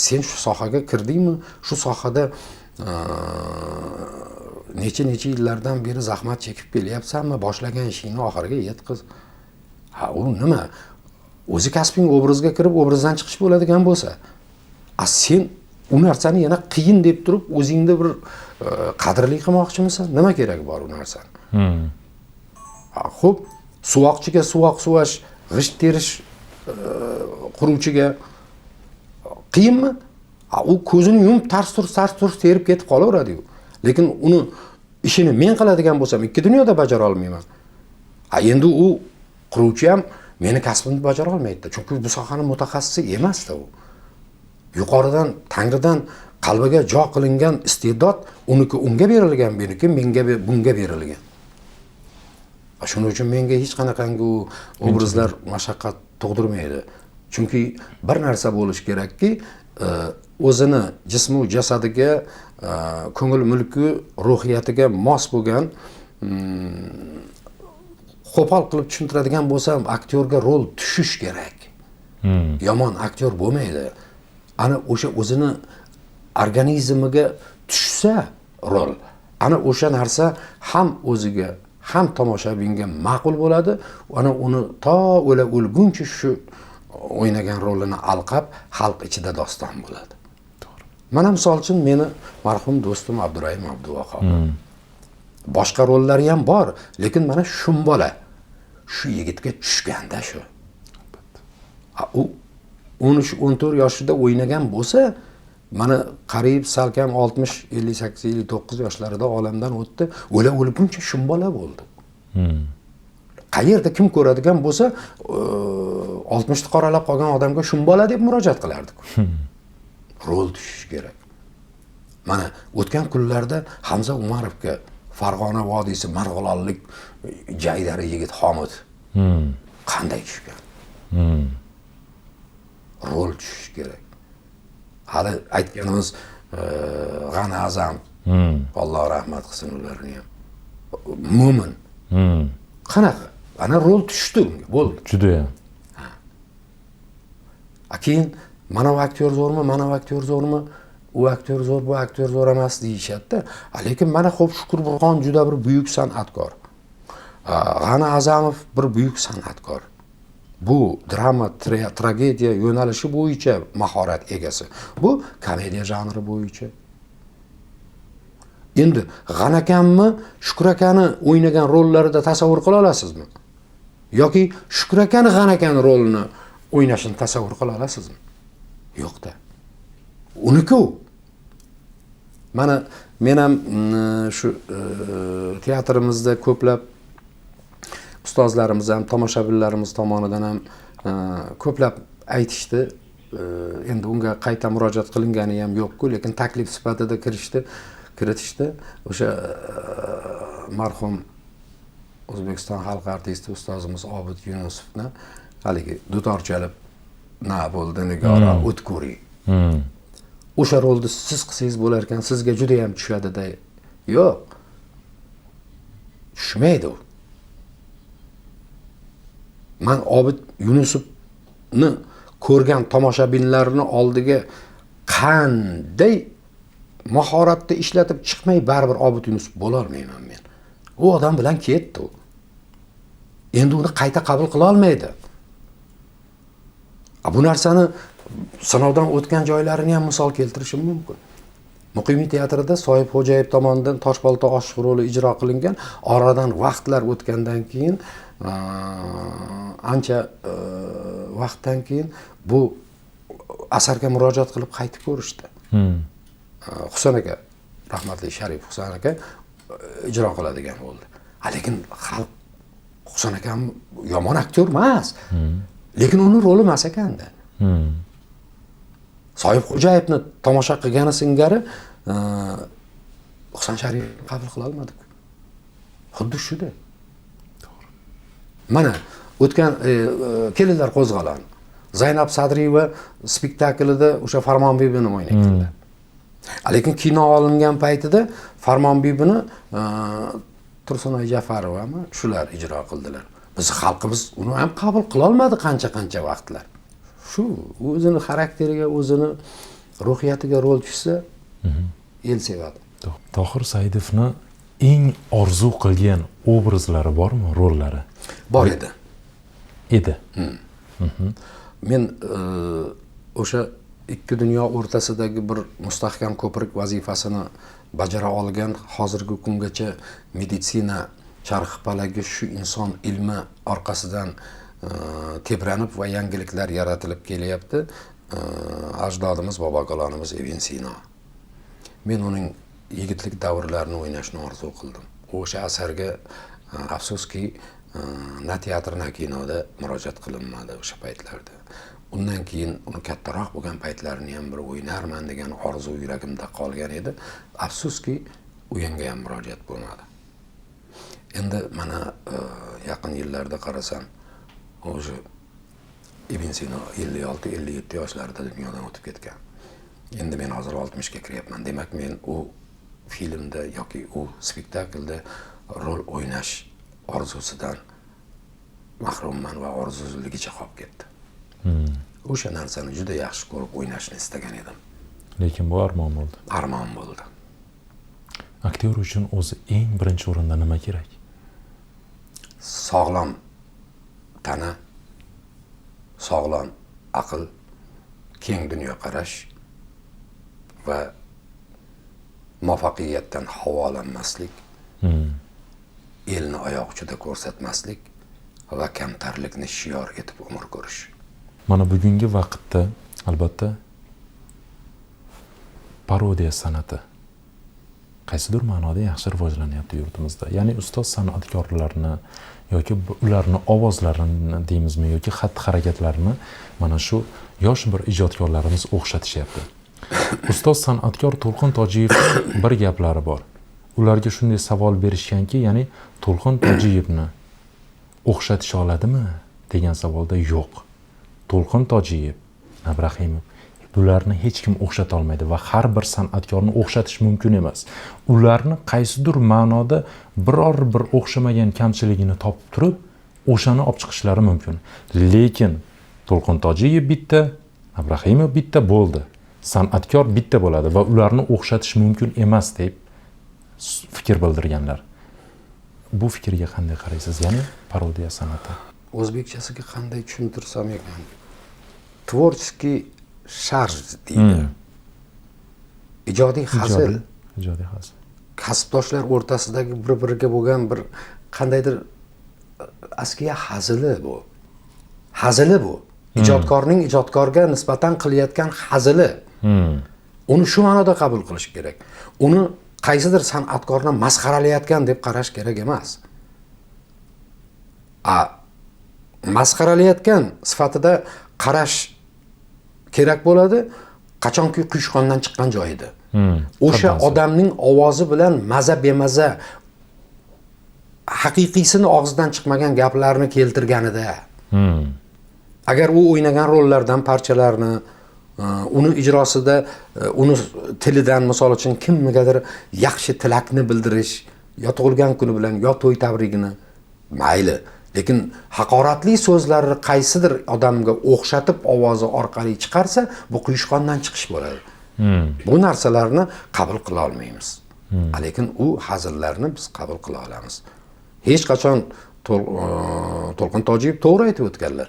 Sen shu sohaga kirdingmi, shu sohada necha yillardan beri zahmat chekib kelyapsanmi, boshlagan ishingni oxiriga yetqiz. U nima? O'zi kasbing obrazga kirib, obrazdan chiqish bo'ladigan bo'lsa, sen u narsani yana qiyin deb turib, o'zingni bir qadrli qilmoqchimisan? Nima kerak bor u narsani? Xo'p, suvoqchiga suvoq suvash, g'isht terish quruvchiga qiyinmi? U ko'zini yumib tars turs terib ketib qolaveradi-yu. Lekin uni ishini men qiladigan bo'lsam, ikki dunyoda bajara olmayman. Endi u quruvchi ham meni kasbimni bajara olmaydi, chunki bu sohaning mutaxassisi emas-da u. Yuqoridan, Tangridan qalbiga jo qilingan iste'dod unga berilgan, meniki menga bunga berilgan. Shuning uchun menga hech qanaqangi obrazlar mashaqqat tug'dirmaydi. Chunki bir narsa bo'lish kerakki, o'zini jismu jasadiga, ko'ngil mulki ruhiyatiga mos bo'lgan, qo'pol qilib tushuntiradigan bo'lsam, aktyorga rol tushish kerak. Yomon aktyor bo'lmaydi. Ana o'sha o'zini organizmiga tushsa rol, ana o'sha narsa ham o'ziga, ham tomoshabinga ma'qul bo'ladi. Ana uni to o'lguncha shu o'ynagan rolini alqab, xalq ichida doston bo'ladi. To'g'ri. Mana misol uchun meni marhum do'stim Abdurahim Abduvahhab. Boshqa rollari ham bor, lekin mana Shumbola shu yigitga tushganda shu. U 13-14 yoshida o'ynagan bo'lsa, mana qariyb salkam 60, 58, 59 yoshlarida olamdan o'tdi. O'lguncha Shumbola bo'ldi. Qayerda kim ko'radigan bo'lsa, 60 ni qoralab qolgan odamga Shumbola deb murojaat qilardik. Rol tushish kerak. Mana o'tgan kunlarda Hamza Umarovga Farg'ona vodiysi Marg'ilonlik jaydari yigit Homid qanday tushgan? Rol tushish kerak. Hali aytganimiz G'ani Azam, Alloh rahmat qilsin ularni ham. Mo'min. Qanaqa? Ana rol tushdi unga, bo'ldi. Juda ham. Keyin mana bu aktyor zo'rmi, mana bu aktyor zo'rmi? U aktyor zo'r, bu aktyor zo'r emas deyishadi. Lekin mana xo'p Shukur Burxon juda bir buyuk san'atkor. G'ani Azamov bir buyuk san'atkor. Bu drama, tragediya yo'nalishi bo'yicha mahorat egasi. Bu komediya janri bo'yicha. Endi G'ani akamni Shukur akani o'ynagan rollarida tasavvur qila olasizmi? Yoki Shukur akani G'ani akani rolini o'ynashini tasavvur qila olasizmi? Yo'q-da. Uniki. Mana men ham shu teatrimizda ko'plab ustozlarimiz ham, tomoshabinlarimiz tomonidan ham ko'plab aytishdi. Endi unga qayta murojaat qilingani ham yo'q-ku, lekin taklif sifatida kiritishdi. O'sha marhum O'zbekiston xalq artisti ustozimiz Obid Yunusovni haligi dutorchalib na bo'ldi Nigora O'tkuri. O'sha rolni siz qilsangiz bo'lar ekan, sizga juda ham tushadi-da. Yo'q. Tushmaydi u. Men Obid Yunusovni ko'rgan tomoshabinlarni oldiga qanday mahoratda ishlatib chiqmay baribir Obid Yunusov bo'la olmayman men. U odam bilan ketdi u. Endi uni qayta qabul qila olmaydi. Bu narsani sinovdan o'tgan joylarini ham misol keltirishim mumkin. Muqimiy teatrida Soyib Xo'jayev tomonidan Toshbolta oshiq roli ijro qilingan, oradan vaqtlar o'tgandan keyin ancha vaqtdan keyin bu asarga murojaat qilib qaytib ko'rishdi. Husan aka, rahmatli Sharif Husan aka ijro qiladigan bo'ldi. Lekin xalq Husan aka yomon aktyor emas. Lekin uni roli emas ekanda. Soyibxo'jayevni tomosha qilgani singari Husan Sharipni qabul qila olmadik. Xuddi shuda. Mana o'tgan kelinlar qo'zg'alon. Zaynab Sadriyeva spektaklida o'sha Farmonbibini o'ynaydilar. Lekin kino olingan paytida Farmonbibini Tursunoy Jafarovami shular ijro qildilar. Biz xalqimiz uni ham qabul qila olmadi qancha vaqtlar. Shu o'zini xarakteriga, o'zini ruhiyatiga rol tushsa, el sevadi. Tohir Saidovni eng orzu qilgan obrazlari bormi, rollari? Bor edi. Men o'sha ikki dunyo o'rtasidagi bir mustahkam ko'prik vazifasini bajara olgan, hozirgi kungacha meditsina charxpalagi shu inson ilmi orqasidan tebranib va yangiliklar yaratilib kelyapti. Ajdodimiz, bobokalonimiz Ibn Sino. Men uning yigitlik davrlarini o'ynashni orzu qildim. O'sha asarga afsuski na teatr, na kinoda murojaat qilinmadi o'sha paytlarda. Undan keyin uni kattaroq bo'lgan paytlarini ham bir o'ynarman degan orzu yuragimda qolgan edi. Afsuski o'yinga ham murojaat bo'lmadi. Endi mana yaqin yillarda qarasam, o'sha Ibn Sino 56-57 yoshlarida dunyodan o'tib ketgan. Endi men hozir 60 ga kiryapman. Demak, men u filmda yoki u spektaklda rol o'ynash orzusidan mahrumman va orzusizligicha qolib ketdi. O'sha narsani juda yaxshi ko'rib o'ynashni istagan edim. Lekin bu armon bo'ldi. Armon bo'ldi. Aktyor uchun o'zi eng birinchi o'rinda nima kerak? Sog'lom tana, sog'lom aql, keng dunyoqarash va muvaffaqiyatdan havolanmaslik, elni oyoq uchida ko'rsatmaslik va kamtarlikni shior etib umr ko'rish. Mana bugungi vaqtda albatta parodiya san'ati qaysidir ma'noda yaxshi rivojlanyapti yurtimizda. Ya'ni ustoz san'atkorlarni yoki ularni ovozlarini deymizmi yoki xatti-harakatlarini mana shu yosh bir ijodkorlarimiz o'xshatishyapti. Ustoz san'atkor To'lqin Tojiyevning bir gaplari bor. Ularga shunday savol berishganki, ya'ni To'lqin Tojiyevni o'xshatisha oladimi degan savolda yo'q. To'lqin Tojiyev, Abrahimov bularni hech kim o'xshata olmaydi va har bir san'atkorni o'xshatish mumkin emas. Ularni qaysidir ma'noda biror bir o'xshamagan kamchiligini topib turib, o'shani olib chiqishlari mumkin. Lekin To'lqin Tojiyev bitta, Abrahimov bitta bo'ldi. San'atkor bitta bo'ladi va ularni o'xshatish mumkin emas deb fikr bildirganlar. Bu fikrga qanday qaraysiz? Ya'ni parodiya san'ati. O'zbekchasiga qanday tushuntirsam ekan? Tvorческий sharj deydi. Ijodiy hazil. Ijodiy hazil. Kasbdoshlar o'rtasidagi bir-biriga bo'lgan bir qandaydir askiya hazili bu. Hazili bu. Ijodkorning ijodkorga nisbatan qilayotgan hazili. Uni shu ma'noda qabul qilish kerak. Uni qaysidir san'atkorni masxaralayotgan deb qarash kerak emas. Masxaralayotgan sifatida qarash kerak bo'ladi, qachonki quyushqondan chiqqan joyida. O'sha odamning ovozi bilan maza-bemaza haqiqiysini og'zidan chiqmagan gaplarni keltirganida. Agar u o'ynagan rollardan parchalarni, uni ijrosida, uni tilidan misol uchun kimnigadir yaxshi tilakni bildirish, yo tug'ilgan kuni bilan, yo to'y tabrigini, mayli. Lekin haqoratli so'zlarni qaysidir odamga o'xshatib ovozi orqali chiqarsa, bu quyushqondan chiqish bo'ladi. Bu narsalarni qabul qila olmaymiz. Lekin u hazillarni biz qabul qila olamiz. Hech qachon To'lqin Tojiyev to'g'ri aytib o'tganlar.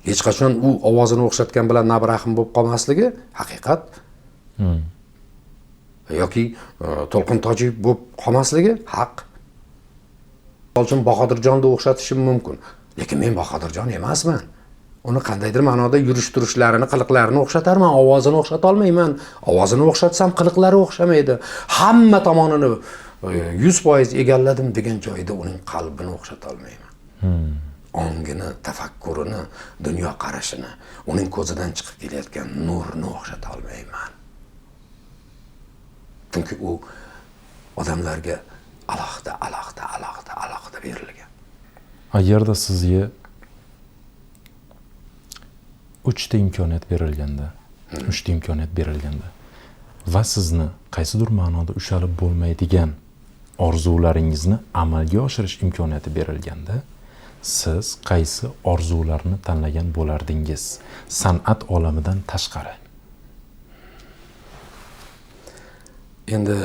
Hech qachon u ovozini o'xshatgan bilan Nabrahim bo'lib qolmasligi haqiqat. Yoki To'lqin Tojiyev bo'lib qolmasligi haq. Uchun Bahodirjonni o'xshatishim mumkin. Lekin men Bahodirjon emasman. Uni qandaydir ma'noda yurish-turishlarini, qiliqlarini o'xshatarman, ovozini o'xshata olmayman. Ovozini o'xshatsam qiliqlari o'xshamaydi. Hamma tomonini 100% egalladim degan joyda uning qalbini o'xshata olmayman. ongini, tafakkurini, dunyo qarashini, uning ko'zidan chiqib kelayotgan nurni o'xshata olmayman. Chunki u odamlarga alohida berilgan. Agarda sizga 3 ta imkoniyat berilganda, 3 ta imkoniyat berilganda va sizni qaysidir ma'noda ushalib bo'lmaydigan orzularingizni amalga oshirish imkoniyati berilganda, siz qaysi orzularni tanlagan bo'lardingiz? San'at olamidan tashqari. Endi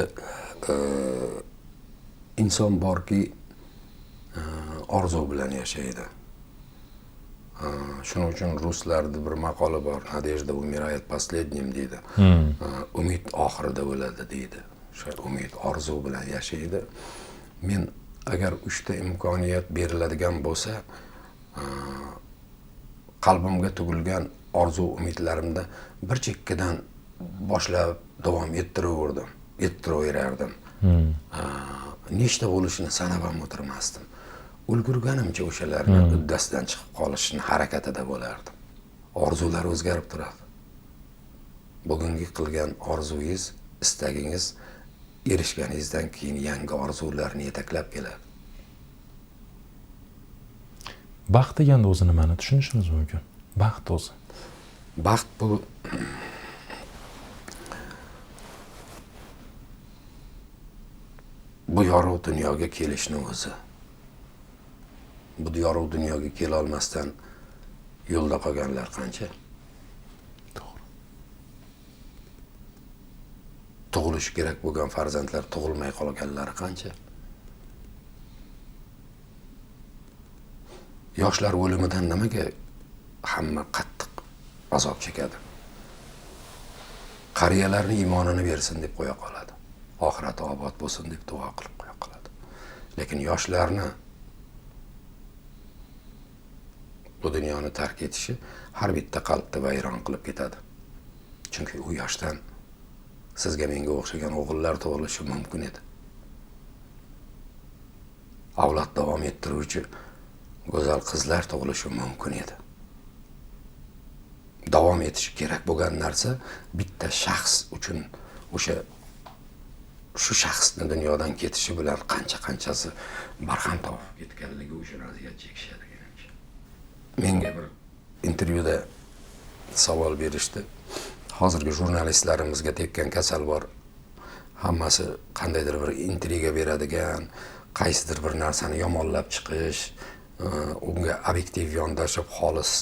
inson borki, orzu bilan yashaydi. Shuning uchun ruslarda bir maqola bor, Nadejda umирает последним deydi. Umid oxirida o'ladi deydi. O'sha umid, orzu bilan yashaydi. Men agar 3 ta imkoniyat beriladigan bo'lsa, qalbimga tugilgan orzu umidlarimda bir chekkadan boshlab davom ettiraverardim. Nechta bo'lishini sanab ham o'tirmasdim. Ulgurganimcha o'shalarni uddasidan chiqib qolishni harakatida bo'lardim. Orzular o'zgarib turadi. Bugungi qilgan orzungiz, istagingiz erishganingizdan keyin yangi orzularni yetaklab keladi. Baxt deganda o'zi nimani tushunishimiz mumkin? Baxt o'zi. Baxt bu yorug' dunyoga kelishni o'zi. Bu yorug' dunyoga kela olmasdan yo'lda qolganlar qancha? To'g'ri. Tug'ilishi kerak bo'lgan farzandlar tug'ilmay qolganlari qancha? Yoshlar o'limidan nimaga hamma qattiq azob chekadi? Qariyalarning iymonini bersin deb qo'ya qoladi. Oxirati obod bo'lsin deb duo qilib qo'ya qoladi. Lekin yoshlarni bu dunyoni tark etishi har bitta qalbni vayron qilib ketadi. Chunki u yoshdan sizga menga o'xshagan o'g'illar tug'ilishi mumkin edi. Avlod davom ettiruvchi go'zal qizlar tug'ilishi mumkin edi. Davom etishi kerak bo'lgan narsa bitta shaxs uchun shu shaxsning dunyodan ketishi bilan qanchasi barham topib ketganligi uchun aziyat chekishadi. Menga bir intervyuda savol berishdi. Hozirgi jurnalistlarimizga tekkan kasal bor. Hammasi qandaydir bir intriga beradigan, qaysidir bir narsani yomonlab chiqish, unga obyektiv yondashib xolis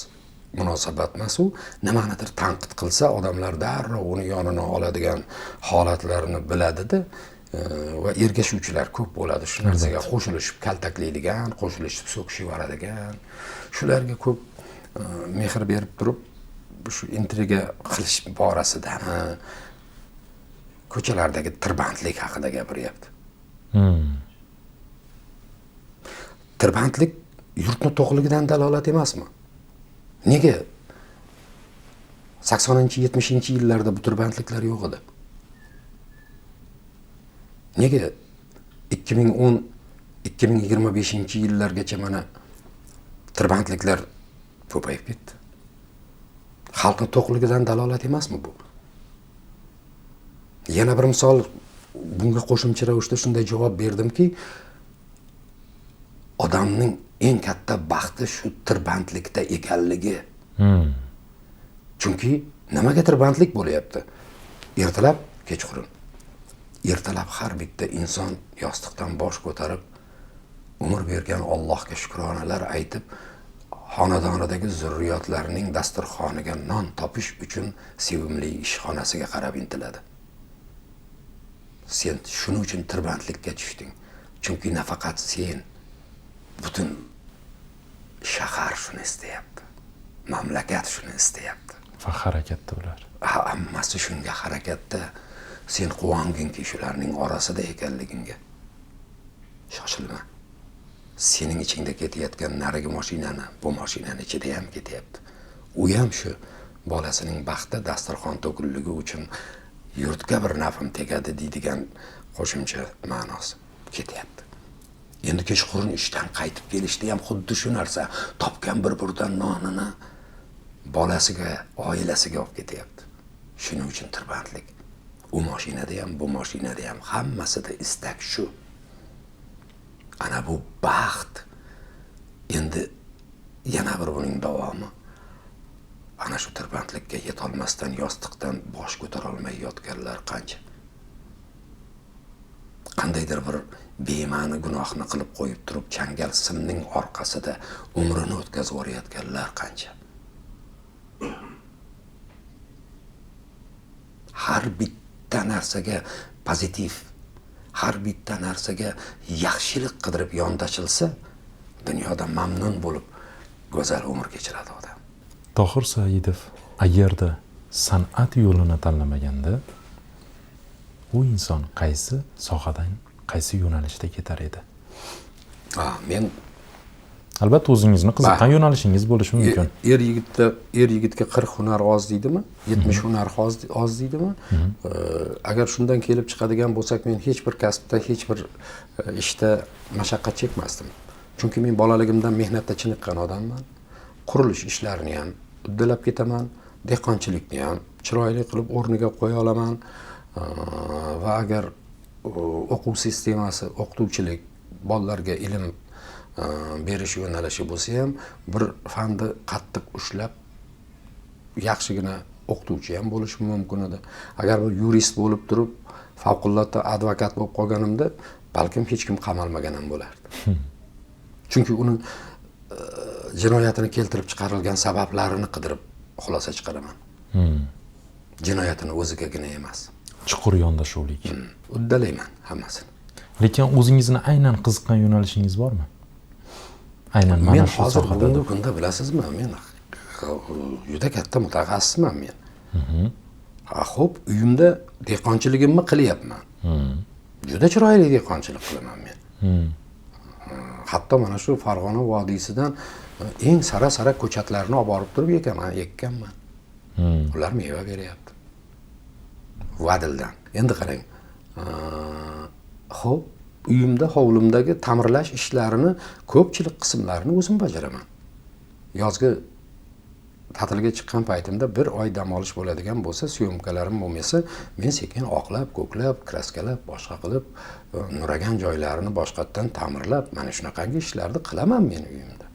munosabat emas, u nimanidir tanqid qilsa odamlar darrov uni yonini oladigan holatlarni biladi-da va ergashuvchilar ko'p bo'ladi. Shu narsaga qo'shilishib kaltaklaydigan, qo'shilishib so'kishib yuboradigan, shularga ko'p mehr berib turib, shu intriga qilish borasida ko'chalardagi tirbandlik haqida gapiryapti. Tirbandlik yurtni to'qligidan dalolat emasmi? Nega 80-70-yillarda bu tirbandliklar yo'q edi? Nega 2010-2025-yillargacha mana tirbandliklar ko'payib ketdi? Xalqning to'qligidan dalolat emasmi bu? Yana bir misol bunga qo'shimcha ravishda shunday javob berdimki, odamning eng katta baxti shu tirbandlikda ekanligi. Chunki nimaga tirbandlik bo'lyapti? Ertalab, kechqurun. Ertalab har bitta inson yostiqdan bosh ko'tarib, umr bergan Allohga shukronalar aytib, xonadonidagi zurriyotlarining dasturxoniga non topish uchun sevimli ishxonasiga qarab intiladi. Sen shuning uchun tirbandlikka tushding. Chunki nafaqat sen, butun shahar shuni istayapti. Mamlakat shuni istayapti. Va harakatda ular. Hammasi shunga harakatda. Sen quvonginki shularning orasida ekanligingga. Shoshilma. Sening ichingda ketayotgan narigi mashinani, bu mashinani ichida ham ketyapti. U ham shu bolasining baxti dasturxon to'killigi uchun yurtga bir nafim tegadi deydigan qo'shimcha ma'nosi ketyapti. Endi kechqurun ishdan qaytib kelishda ham xuddi shu narsa. Topgan bir burdan nonini bolasiga, oilasiga olib ketyapti. Shuning uchun tirbandlik. U mashinada ham, bu mashinada ham hammasida istak shu. Ana bu baxt. Endi yana bir buning davomi. Ana shu tirbandlikka yetolmasdan yostiqdan bosh ko'tara olmay yotganlar qancha. Qandaydir bir bema'ni gunohni qilib qo'yib turib, changal simning orqasida umrini o'tkazib o'rayotganlar qancha. Har bitta narsaga pozitiv, har bitta narsaga yaxshilik qidirib yondashilsa, dunyoda mamnun bo'lib go'zal umr kechiradi odam. Tohir Saidov agarda san'at yo'lini tanlamaganda, u inson qaysi sohadan, qaysi yo'nalishda ketar edi? Men Albatta o'zingizni qiziqqan yo'nalishingiz bo'lishi mumkin. Er yigitga 40 hunar oz deydimi? 70 hunar oz deydimi? Agar shundan kelib chiqadigan bo'lsak, men hech bir kasbda, hech bir ishda mashaqqat chekmasdim. Chunki men bolaligimdan mehnatda chiniqqan odamman. Qurilish ishlarini ham uddalab ketaman, dehqonchilikni ham chiroyli qilib o'rniga qo'ya olaman. Va agar o'quv sistemasi, o'qituvchilik, bolalarga ilm berish yo'nalishi bo'lsa ham, bir fanni qattiq ushlab yaxshigina o'qituvchi ham bo'lishim mumkin edi. Agar bir yurist bo'lib turib, favqulodda advokat bo'lib qolganimda, balkim hech kim qamalmagan ham bo'lardi. Chunki uni jinoyatini keltirib chiqarilgan sabablarini qidirib xulosa chiqaraman. Jinoyatini o'zigagina emas. Chuqur yondashuvlik. Uddalayman hammasini. Lekin o'zingizni aynan qiziqqan yo'nalishingiz bormi? Aynan mana shu sohada. Men hozir kunda bilasizmi, men juda katta mutaxassisman men. Xo'p, uyimda dehqonchiligimni qilyapman. Juda chiroyli dehqonchilik qilaman men. Hatto mana shu Farg'ona vodiysidan eng sara-sara ko'chatlarni olib borib turib ekkanman. Ular meva beryapti. Vadildan. Endi qarang. Xo'p, uyimda, hovlimdagi ta'mirlash ishlarini ko'pchilik qismlarini o'zim bajaraman. Yozgi ta'tilga chiqqan paytimda bir oy dam olish bo'ladigan bo'lsa, syomkalarim bo'lmasa, men sekin oqlab, ko'klab, kraskalab, boshqa qilib, nuragan joylarini boshqatdan ta'mirlab, mana shunaqangi ishlarni qilaman men uyimda.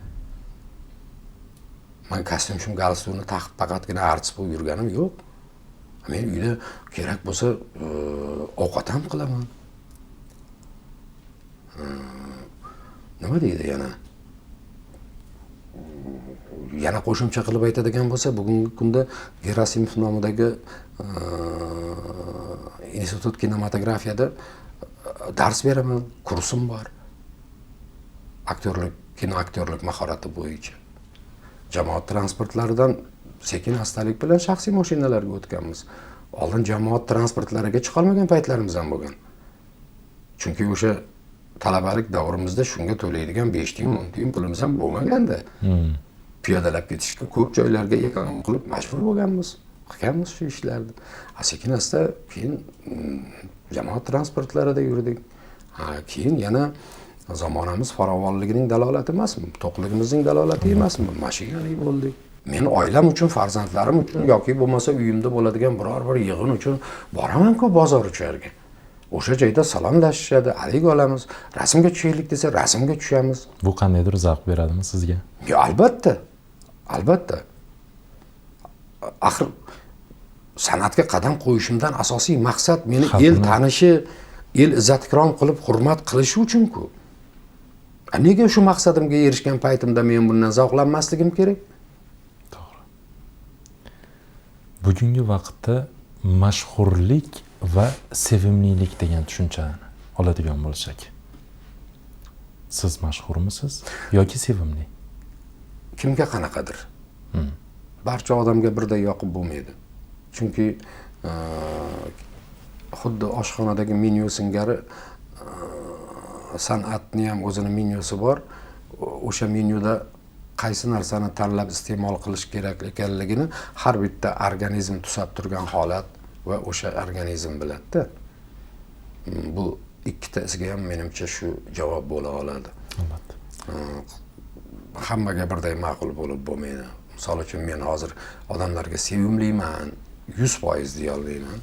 Men kostyum galstukni taqib faqatgina artist bo'lib yurganim yo'q. Men uyda kerak bo'lsa, ovqat ham qilaman. Nima deydi yana qo'shimcha qilib aytadigan bo'lsa, bugungi kunda Gerasimov nomidagi institut kinematografiyada dars beraman, kursim bor. Aktyorlik, kino aktyorlik mahorati bo'yicha. Jamoat transportlaridan sekin astalik bilan shaxsiy mashinalarga o'tganmiz. Oldin jamoat transportlariga chiqa olmagan paytlarimiz ham bo'lgan. Chunki o'sha talabalik davrimizda shunga to'laydigan 5 tiyin, 10 tiyin pulimiz ham bo'lmaganda. Piyodalab ketishga ko'p joylarga ekonom qilib majbur bo'lganmiz. Qilganmiz shu ishlarni. Sekin-asta keyin jamoat transportlarida yurdik. Keyin yana zamonamiz farovonligining dalolati emasmi? To'qligimizning dalolati emasmi? Mashinali bo'ldik. Men oilam uchun, farzandlarim uchun yoki bo'lmasa uyimda bo'ladigan biror bir yig'in uchun boraman-ku bozor ucharga. O'sha joyda salomlashishadi, alik olamiz, rasmga tushaylik desa, rasmga tushamiz. Bu qandaydir zavq beradimi sizga? Yo, albatta. Albatta. Axir san'atga qadam qo'yishimdan asosiy maqsad meni el tanishi, el izzat-ikrom qilib hurmat qilishi uchun-ku. Nega shu maqsadimga erishgan paytimda men bundan zavqlanmasligim kerak? To'g'ri. Bugungi vaqtda mashhurlik va sevimlilik degan tushunchani oladigan bo'lsak, siz mashhurmisiz yoki sevimli? Kimga qanaqadir. Barcha odamga birday yoqib bo'lmaydi. Chunki xuddi oshxonadagi menyu singari san'atni ham o'zini menyusi bor. O'sha menyuda qaysi narsani tanlab iste'mol qilish kerak ekanligini har bitta organizm tusab turgan holat va o'sha organizm biladi. Bu ikkitasiga ham menimcha shu javob bo'la oladi. Albatta. Hammaga birday ma'qul bo'lib bo'lmaydi. Misol uchun men hozir odamlarga sevimliman 100% deya olmayman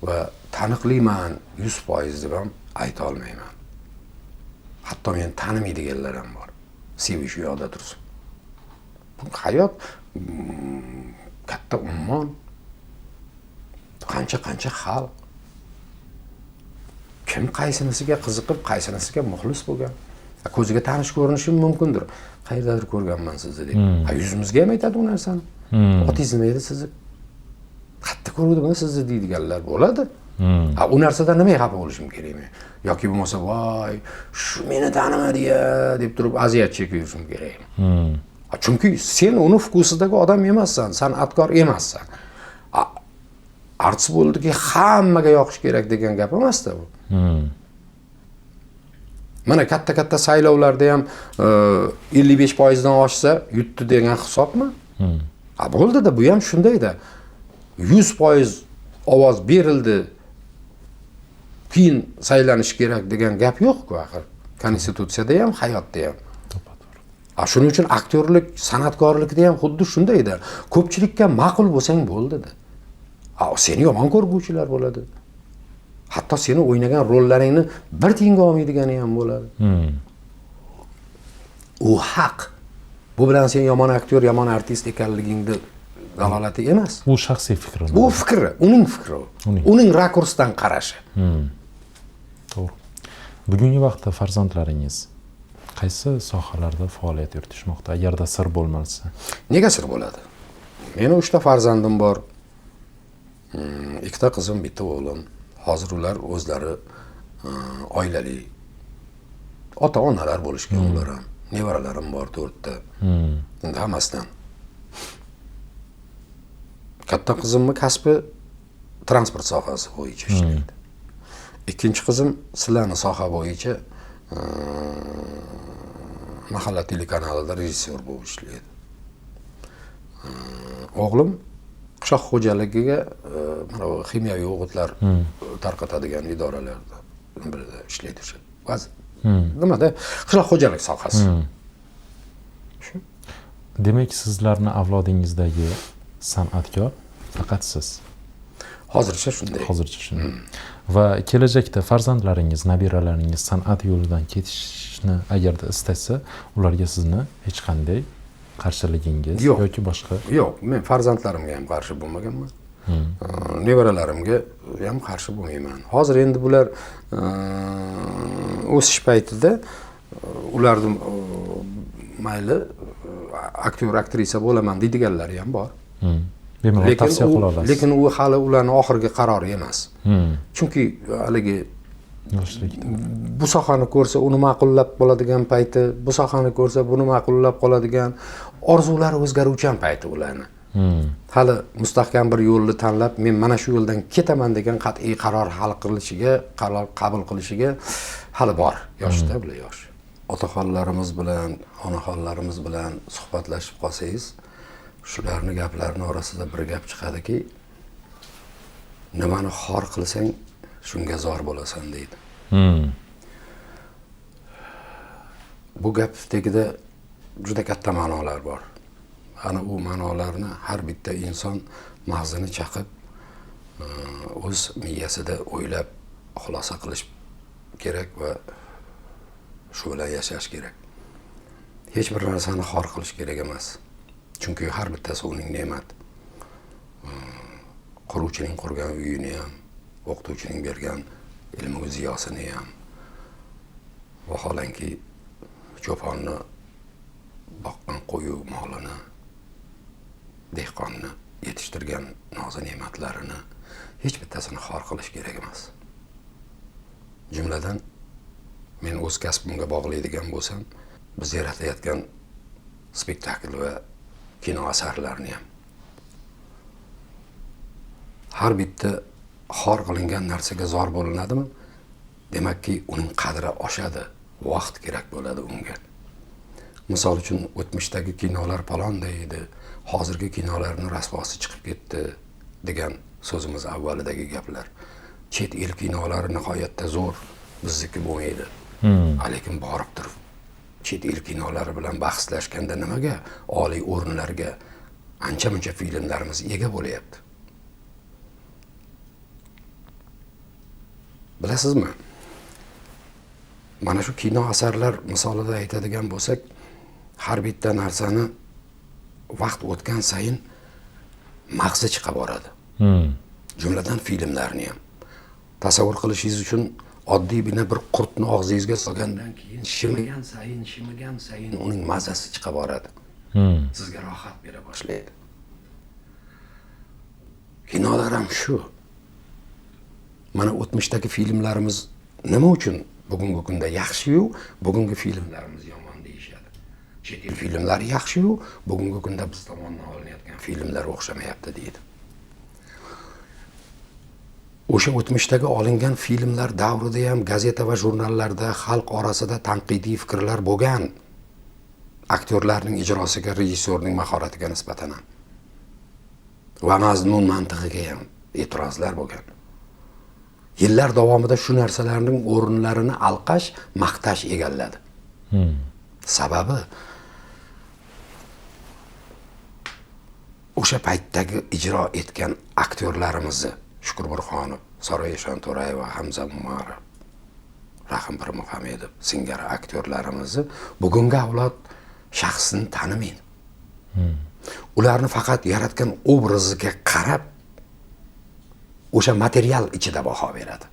va taniqliman 100% deb ham ayta olmayman. Hatto men tanimaydiganlar ham bor. Sevish u yoqda tursin. Bu hayot katta ummon. Qancha xalq. Kim qaysinisiga qiziqib, qaysinisiga muxlis bo'lgan. Ko'ziga tanish ko'rinishi mumkindir. Qayerdadir ko'rganman sizni deb. Yuzimizga ham aytadi u narsani. Otingiz nima edi sizni? Qayerda ko'rdim sizni deydiganlar bo'ladi. U narsadan nimaga xafa bo'lishim kerak men? Yoki bo'lmasa, voy, shu meni tanimadi-ya deb turib aziyat chekib yurishim kerak. Chunki sen uni vkusidagi odam emassan, san'atkor emassan. Artist bo'ldiki, hammaga yoqish kerak degan gap emas-da bu. Mana katta saylovlarda ham 55% dan oshsa yutdi degan hisobmi? Bo'ldi-da, bu ham shundayda. 100% ovoz berildi. Keyin saylanish kerak degan gap yo'q-ku axir. Konstitutsiyada ham, hayotda ham. Shuning uchun aktyorlik, san'atkorlikda ham xuddi shundayda. Ko'pchilikka ma'qul bo'lsang bo'ldi-da. Seni yomon ko'rguvchilar bo'ladi. Hatto seni o'ynagan rollaringni bir tiyinga olmaydigani ham bo'ladi. U haq. Bu bilan sen yomon aktyor, yomon artist ekanligingni dalolati emas. U shaxsiy fikri. Bu fikri, uning fikri. Uning rakursdan qarashi. To'g'ri. Bugungi vaqtda farzandlaringiz qaysi sohalarda faoliyat yuritishmoqda, agarda sir bo'lmasa? Nega sir bo'ladi? Meni 3 ta farzandim bor. 2 ta qizim, 1 ta o'g'lim. Hozir ular o'zlari oilali ota-onalar bo'lishgan ular ham. Nevaralarim bor 4 ta. Endi hammasidan. Katta qizimni kasbi transport sohasi bo'yicha ishlaydi. Ikkinchi qizim sizlarning soha bo'yicha mahalla telekanalida rejissyor bo'lib ishlaydi. O'g'lim qishloq xo'jaligiga mana ximiyaviy o'g'itlar tarqatadigan idoralarda birida ishlaydi o'sha. Nimada? Qishloq xo'jalik sohasi. Demak, sizlarning avlodingizdagi san'atkor faqat siz. Hozircha shunday. Va kelajakda farzandlaringiz, nabiralaringiz san'at yo'lidan ketishni agarda istasa, ularga sizni hech qanday qarshiligingiz yoki boshqa? Yo'q, men farzandlarimga ham qarshi bo'lmaganman. Nevaralarimga ham qarshi bo'lmayman. Hozir endi bular o'sish paytida ularning mayli aktyor, aktrisa bo'laman deydiganlari ham bor. Lekin u hali ularning oxirgi qarori emas. Chunki haligi bu sohani ko'rsa uni ma'qullab qoladigan payti, bu sohani ko'rsa buni ma'qullab qoladigan orzulari o'zgaruvchan payti ularni. Hali mustahkam bir yo'lni tanlab, men mana shu yo'ldan ketaman degan qat'iy qaror qaror qabul qilishiga hali bor. Yoshda bular yosh. Otaxonlarimiz bilan, onaxonlarimiz bilan suhbatlashib qolsangiz, shularning gaplarini orasida bir gap chiqadiki, nimani xor qilsang, shunga zor bo'lasan deydi. Bu gap tagida juda katta ma'nolar bor. Ana u ma'nolarni har bitta inson mag'zini chaqib, o'z miyasida o'ylab xulosa qilish kerak va shu bilan yashash kerak. Hech bir narsani xor qilish kerak emas. Chunki har bittasi uning ne'mat. Quruvchining qurgan uyini ham, o'qituvchining bergan ilmu ziyosini ham, vaholanki cho'ponni boqqan qo'yu molini, dehqonni yetishtirgan nozi ne'matlarini hech bittasini xor qilish kerak emas. Jumladan men o'z kasbimga bog'laydigan bo'lsam, biz yaratayotgan spektakl va kino asarlarni ham. Har bitta xor qilingan narsaga zor bo'linadimi? Demakki, uning qadri oshadi, vaqt kerak bo'ladi unga. Misol uchun, o'tmishdagi kinolar palonday edi, hozirgi kinolarning rasvosi chiqib ketdi degan so'zimiz avvalidagi gaplar. Chet el kinolari nihoyatda zo'r, bizniki bo'lmaydi. Lekin borib turib chet el kinolari bilan bahslashganda nimaga oliy o'rinlarga ancha-muncha filmlarimiz ega bo'lyapti? Bilasizmi? Mana shu kino asarlar misolida aytadigan bo'lsak, har bitta narsani vaqt o'tgan sayin mag'zi chiqa boradi. Jumladan filmlarni ham. Tasavvur qilishingiz uchun oddiy bir qurtni og'zingizga solgandan keyin shimigan sayin uning mazasi chiqa boradi. Sizga rohat bera boshlaydi. Kinolar ham shu. Mana o'tmishdagi filmlarimiz nima uchun bugungi kunda yaxshi-yu, bugungi filmlarimiz yomon deyishadi. Chet el filmlari yaxshi-yu, bugungi kunda biz tomonidan olinayotgan filmlar o'xshamayapti deydi. O'sha o'tmishdagi olingan filmlar davrida ham gazeta va jurnallarda xalq orasida tanqidiy fikrlar bo'lgan. Aktyorlarning ijrosiga, rejissyorning mahoratiga nisbatan ham. Va mazmun mantig'iga ham e'tirozlar bo'lgan. Yillar davomida shu narsalarning o'rinlarini alqash, maqtash egalladi. Sababi o'sha paytdagi ijro etgan aktyorlarimizni Shukur Burxonov, Saroy Eshonto'rayeva, Hamza Umarov, Rahim Pirmuhamedov singari aktyorlarimizni bugungi avlod shaxsini tanimaydi. Ularni faqat yaratgan obraziga qarab o'sha material ichida baho beradi.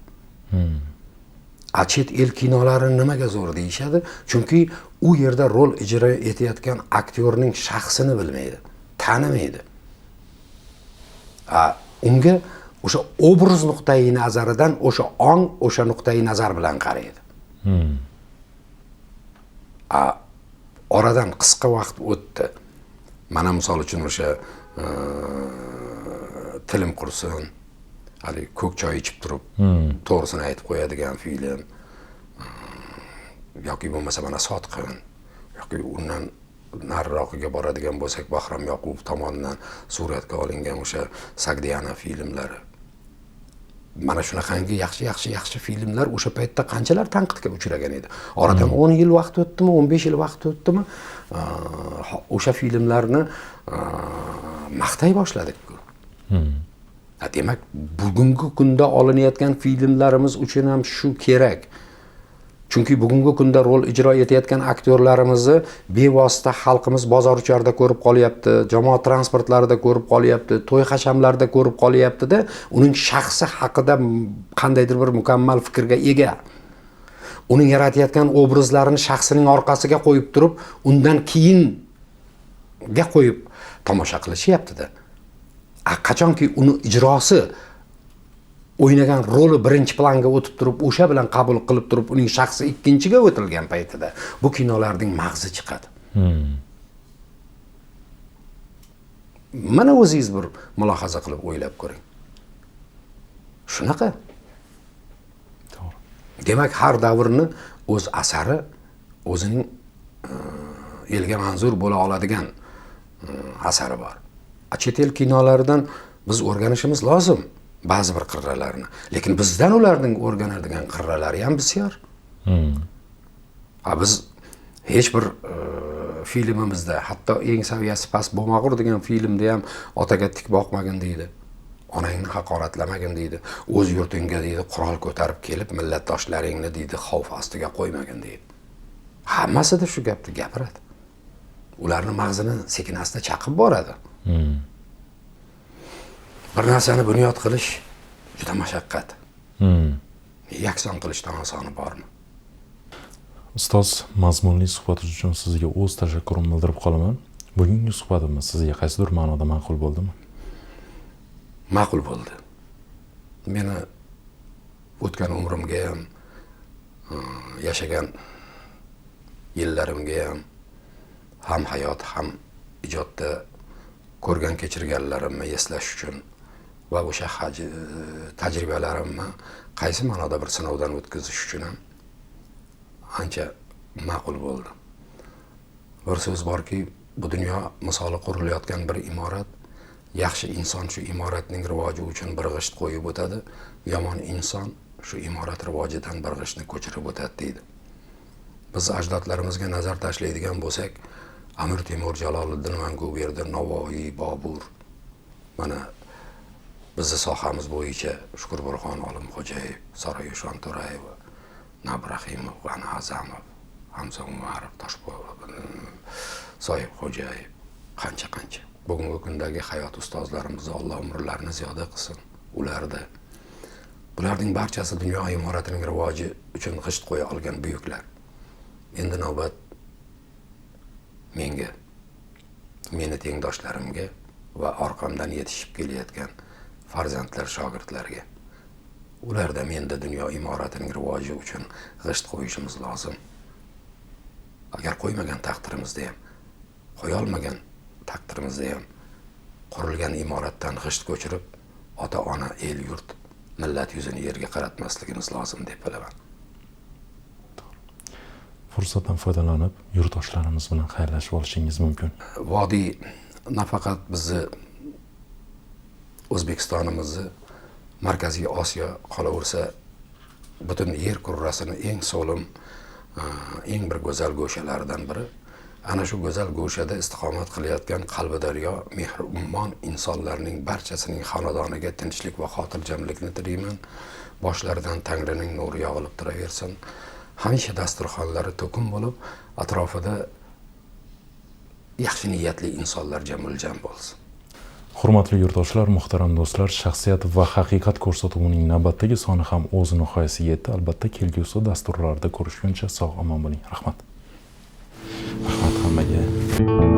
Chet el kinolari nimaga zo'r deyishadi? Chunki u yerda rol ijro etayotgan aktyorning shaxsini bilmaydi, tanimaydi. Unga o'sha obraz nuqtai nazaridan o'sha ong, o'sha nuqtai nazar bilan qaraydi. Oradan qisqa vaqt o'tdi. Mana misol uchun o'sha tilim qursin, hali ko'k choy ichib turib, to'g'risini aytib qo'yadigan film, yoki bo'lmasa mana Sotqin, yoki undan nariroqiga boradigan bo'lsak Bahrom Yoqubov tomonidan suratga olingan o'sha Sagdiyana filmlari. Mana shunaqangi yaxshi filmlar o'sha paytda qanchalar tanqidga uchragan edi. Oradan 10 yil vaqt o'tdimi, 15 yil vaqt o'tdimi, o'sha filmlarni maqtay boshladik-ku. Demak, bugungi kunda olinayotgan filmlarimiz uchun ham shu kerak. Chunki bugungi kunda rol ijro etayotgan aktyorlarimizni bevosita xalqimiz bozor ucharda ko'rib qolyapti, jamoat transportlarida ko'rib qolyapti, to'y hashamlarda ko'rib qolyapti-da, uning shaxsi haqida qandaydir bir mukammal fikrga ega. Uning yaratayotgan obrazlarini shaxsining orqasiga qo'yib turib, undan keyinga qo'yib tomosha qilishyapti-da. Qachonki uni ijrosi o'ynagan roli birinchi planga o'tib turib, o'sha bilan qabul qilib turib, uning shaxsi ikkinchiga o'tilgan paytida bu kinolarning mag'zi chiqadi. Mana o'zingiz bir mulohaza qilib o'ylab ko'ring. Shunaqa. To'g'ri. Demak, har davrni o'z asari, o'zining elga manzur bo'la oladigan asari bor. Chet el kinolaridan biz o'rganishimiz lozim ba'zi bir qirralarni. Lekin bizdan ularning o'rganadigan qirralari ham bisyor. Biz hech bir filmimizda, hatto eng saviyasi past Bo'mag'ur degan filmda ham otaga tik boqmagin deydi. Onangni haqoratlamagin deydi. O'z yurtingga deydi, qurol ko'tarib kelib millatdoshlaringni deydi, xavf ostiga qo'ymagin deydi. Hammasida shu gapni gapiradi. Ularning mag'zini sekin-asta chaqib boradi. Bir narsani bunyod qilish juda mashaqqat. Yakson qilishdan osoni bormi? Ustoz, mazmunli suhbatingiz uchun sizga o'z tashakkurimni bildirib qolaman. Bugungi suhbatimiz sizga qaysidir ma'noda ma'qul bo'ldimi? Ma'qul bo'ldi. Meni o'tgan umrimga ham, yashagan yillarimga ham hayot, ham ijodda ko'rgan kechirganlarimni eslash uchun va o'sha tajribalarimni qaysi ma'noda bir sinovdan o'tkazish uchun ham ancha ma'qul bo'ldi. Bir so'z borki, bu dunyo misoli qurilayotgan bir imorat, yaxshi inson shu imoratning rivoji uchun bir g'isht qo'yib o'tadi, yomon inson shu imorat rivojidan bir g'ishtni ko'chirib o'tadi deydi. Biz ajdodlarimizga nazar tashlaydigan bo'lsak, Amir Temur, Jaloliddin Manguberdi, Navoiy, Bobur, mana bizni sohamiz bo'yicha Shukur Burxon Olimxo'jayev, Soroyushon To'rayev, Nabrahimov, G'ani Azamov, Hamza Umarov, Soyib Xo'jayev, qancha. Bugungi kundagi hayot ustozlarimizni Alloh umrlarini ziyoda qilsin. Bularning barchasi dunyo imoratining rivoji uchun g'isht qo'ya olgan buyuklar. Endi navbat menga, meni tengdoshlarimga va orqamdan yetishib kelayotgan farzandlar, shogirdlarga. Ularda menda dunyo imoratining rivoji uchun g'isht qo'yishimiz lozim. Agar qo'ymagan taqdirimizda ham, qo'ya olmagan taqdirimizda ham qurilgan imoratdan g'isht ko'chirib, ota-ona, el yurt, millat yuzini yerga qaratmasligimiz lozim deb bilaman. Fursatdan foydalanib, yurtdoshlarimiz bilan xayrlashib olishingiz mumkin. Vodiy nafaqat bizni O'zbekistonimizni, Markaziy Osiyo qolaversa, butun yer kurrasini eng so'lim, eng bir go'zal go'shalaridan biri. Ana shu go'zal go'shada istiqomat qilayotgan qalbi daryo, mehribon insonlarning barchasining xonadoniga tinchlik va xotirjamlikni tilayman. Boshlaridan Tangrining nuri yog'ilib turaversin. Hamisha dasturxonlari to'kin bo'lib, atrofida yaxshi niyatli insonlar jamuljam bo'lsin. Hurmatli yurtdoshlar, muhtaram do'stlar, shaxsiyat va haqiqat ko'rsatuvining navbatdagi soni ham o'z nihoyasiga yetdi. Albatta, kelgusi dasturlarda ko'rishguncha sog' omon bo'ling. Rahmat. Rahmat hammaga.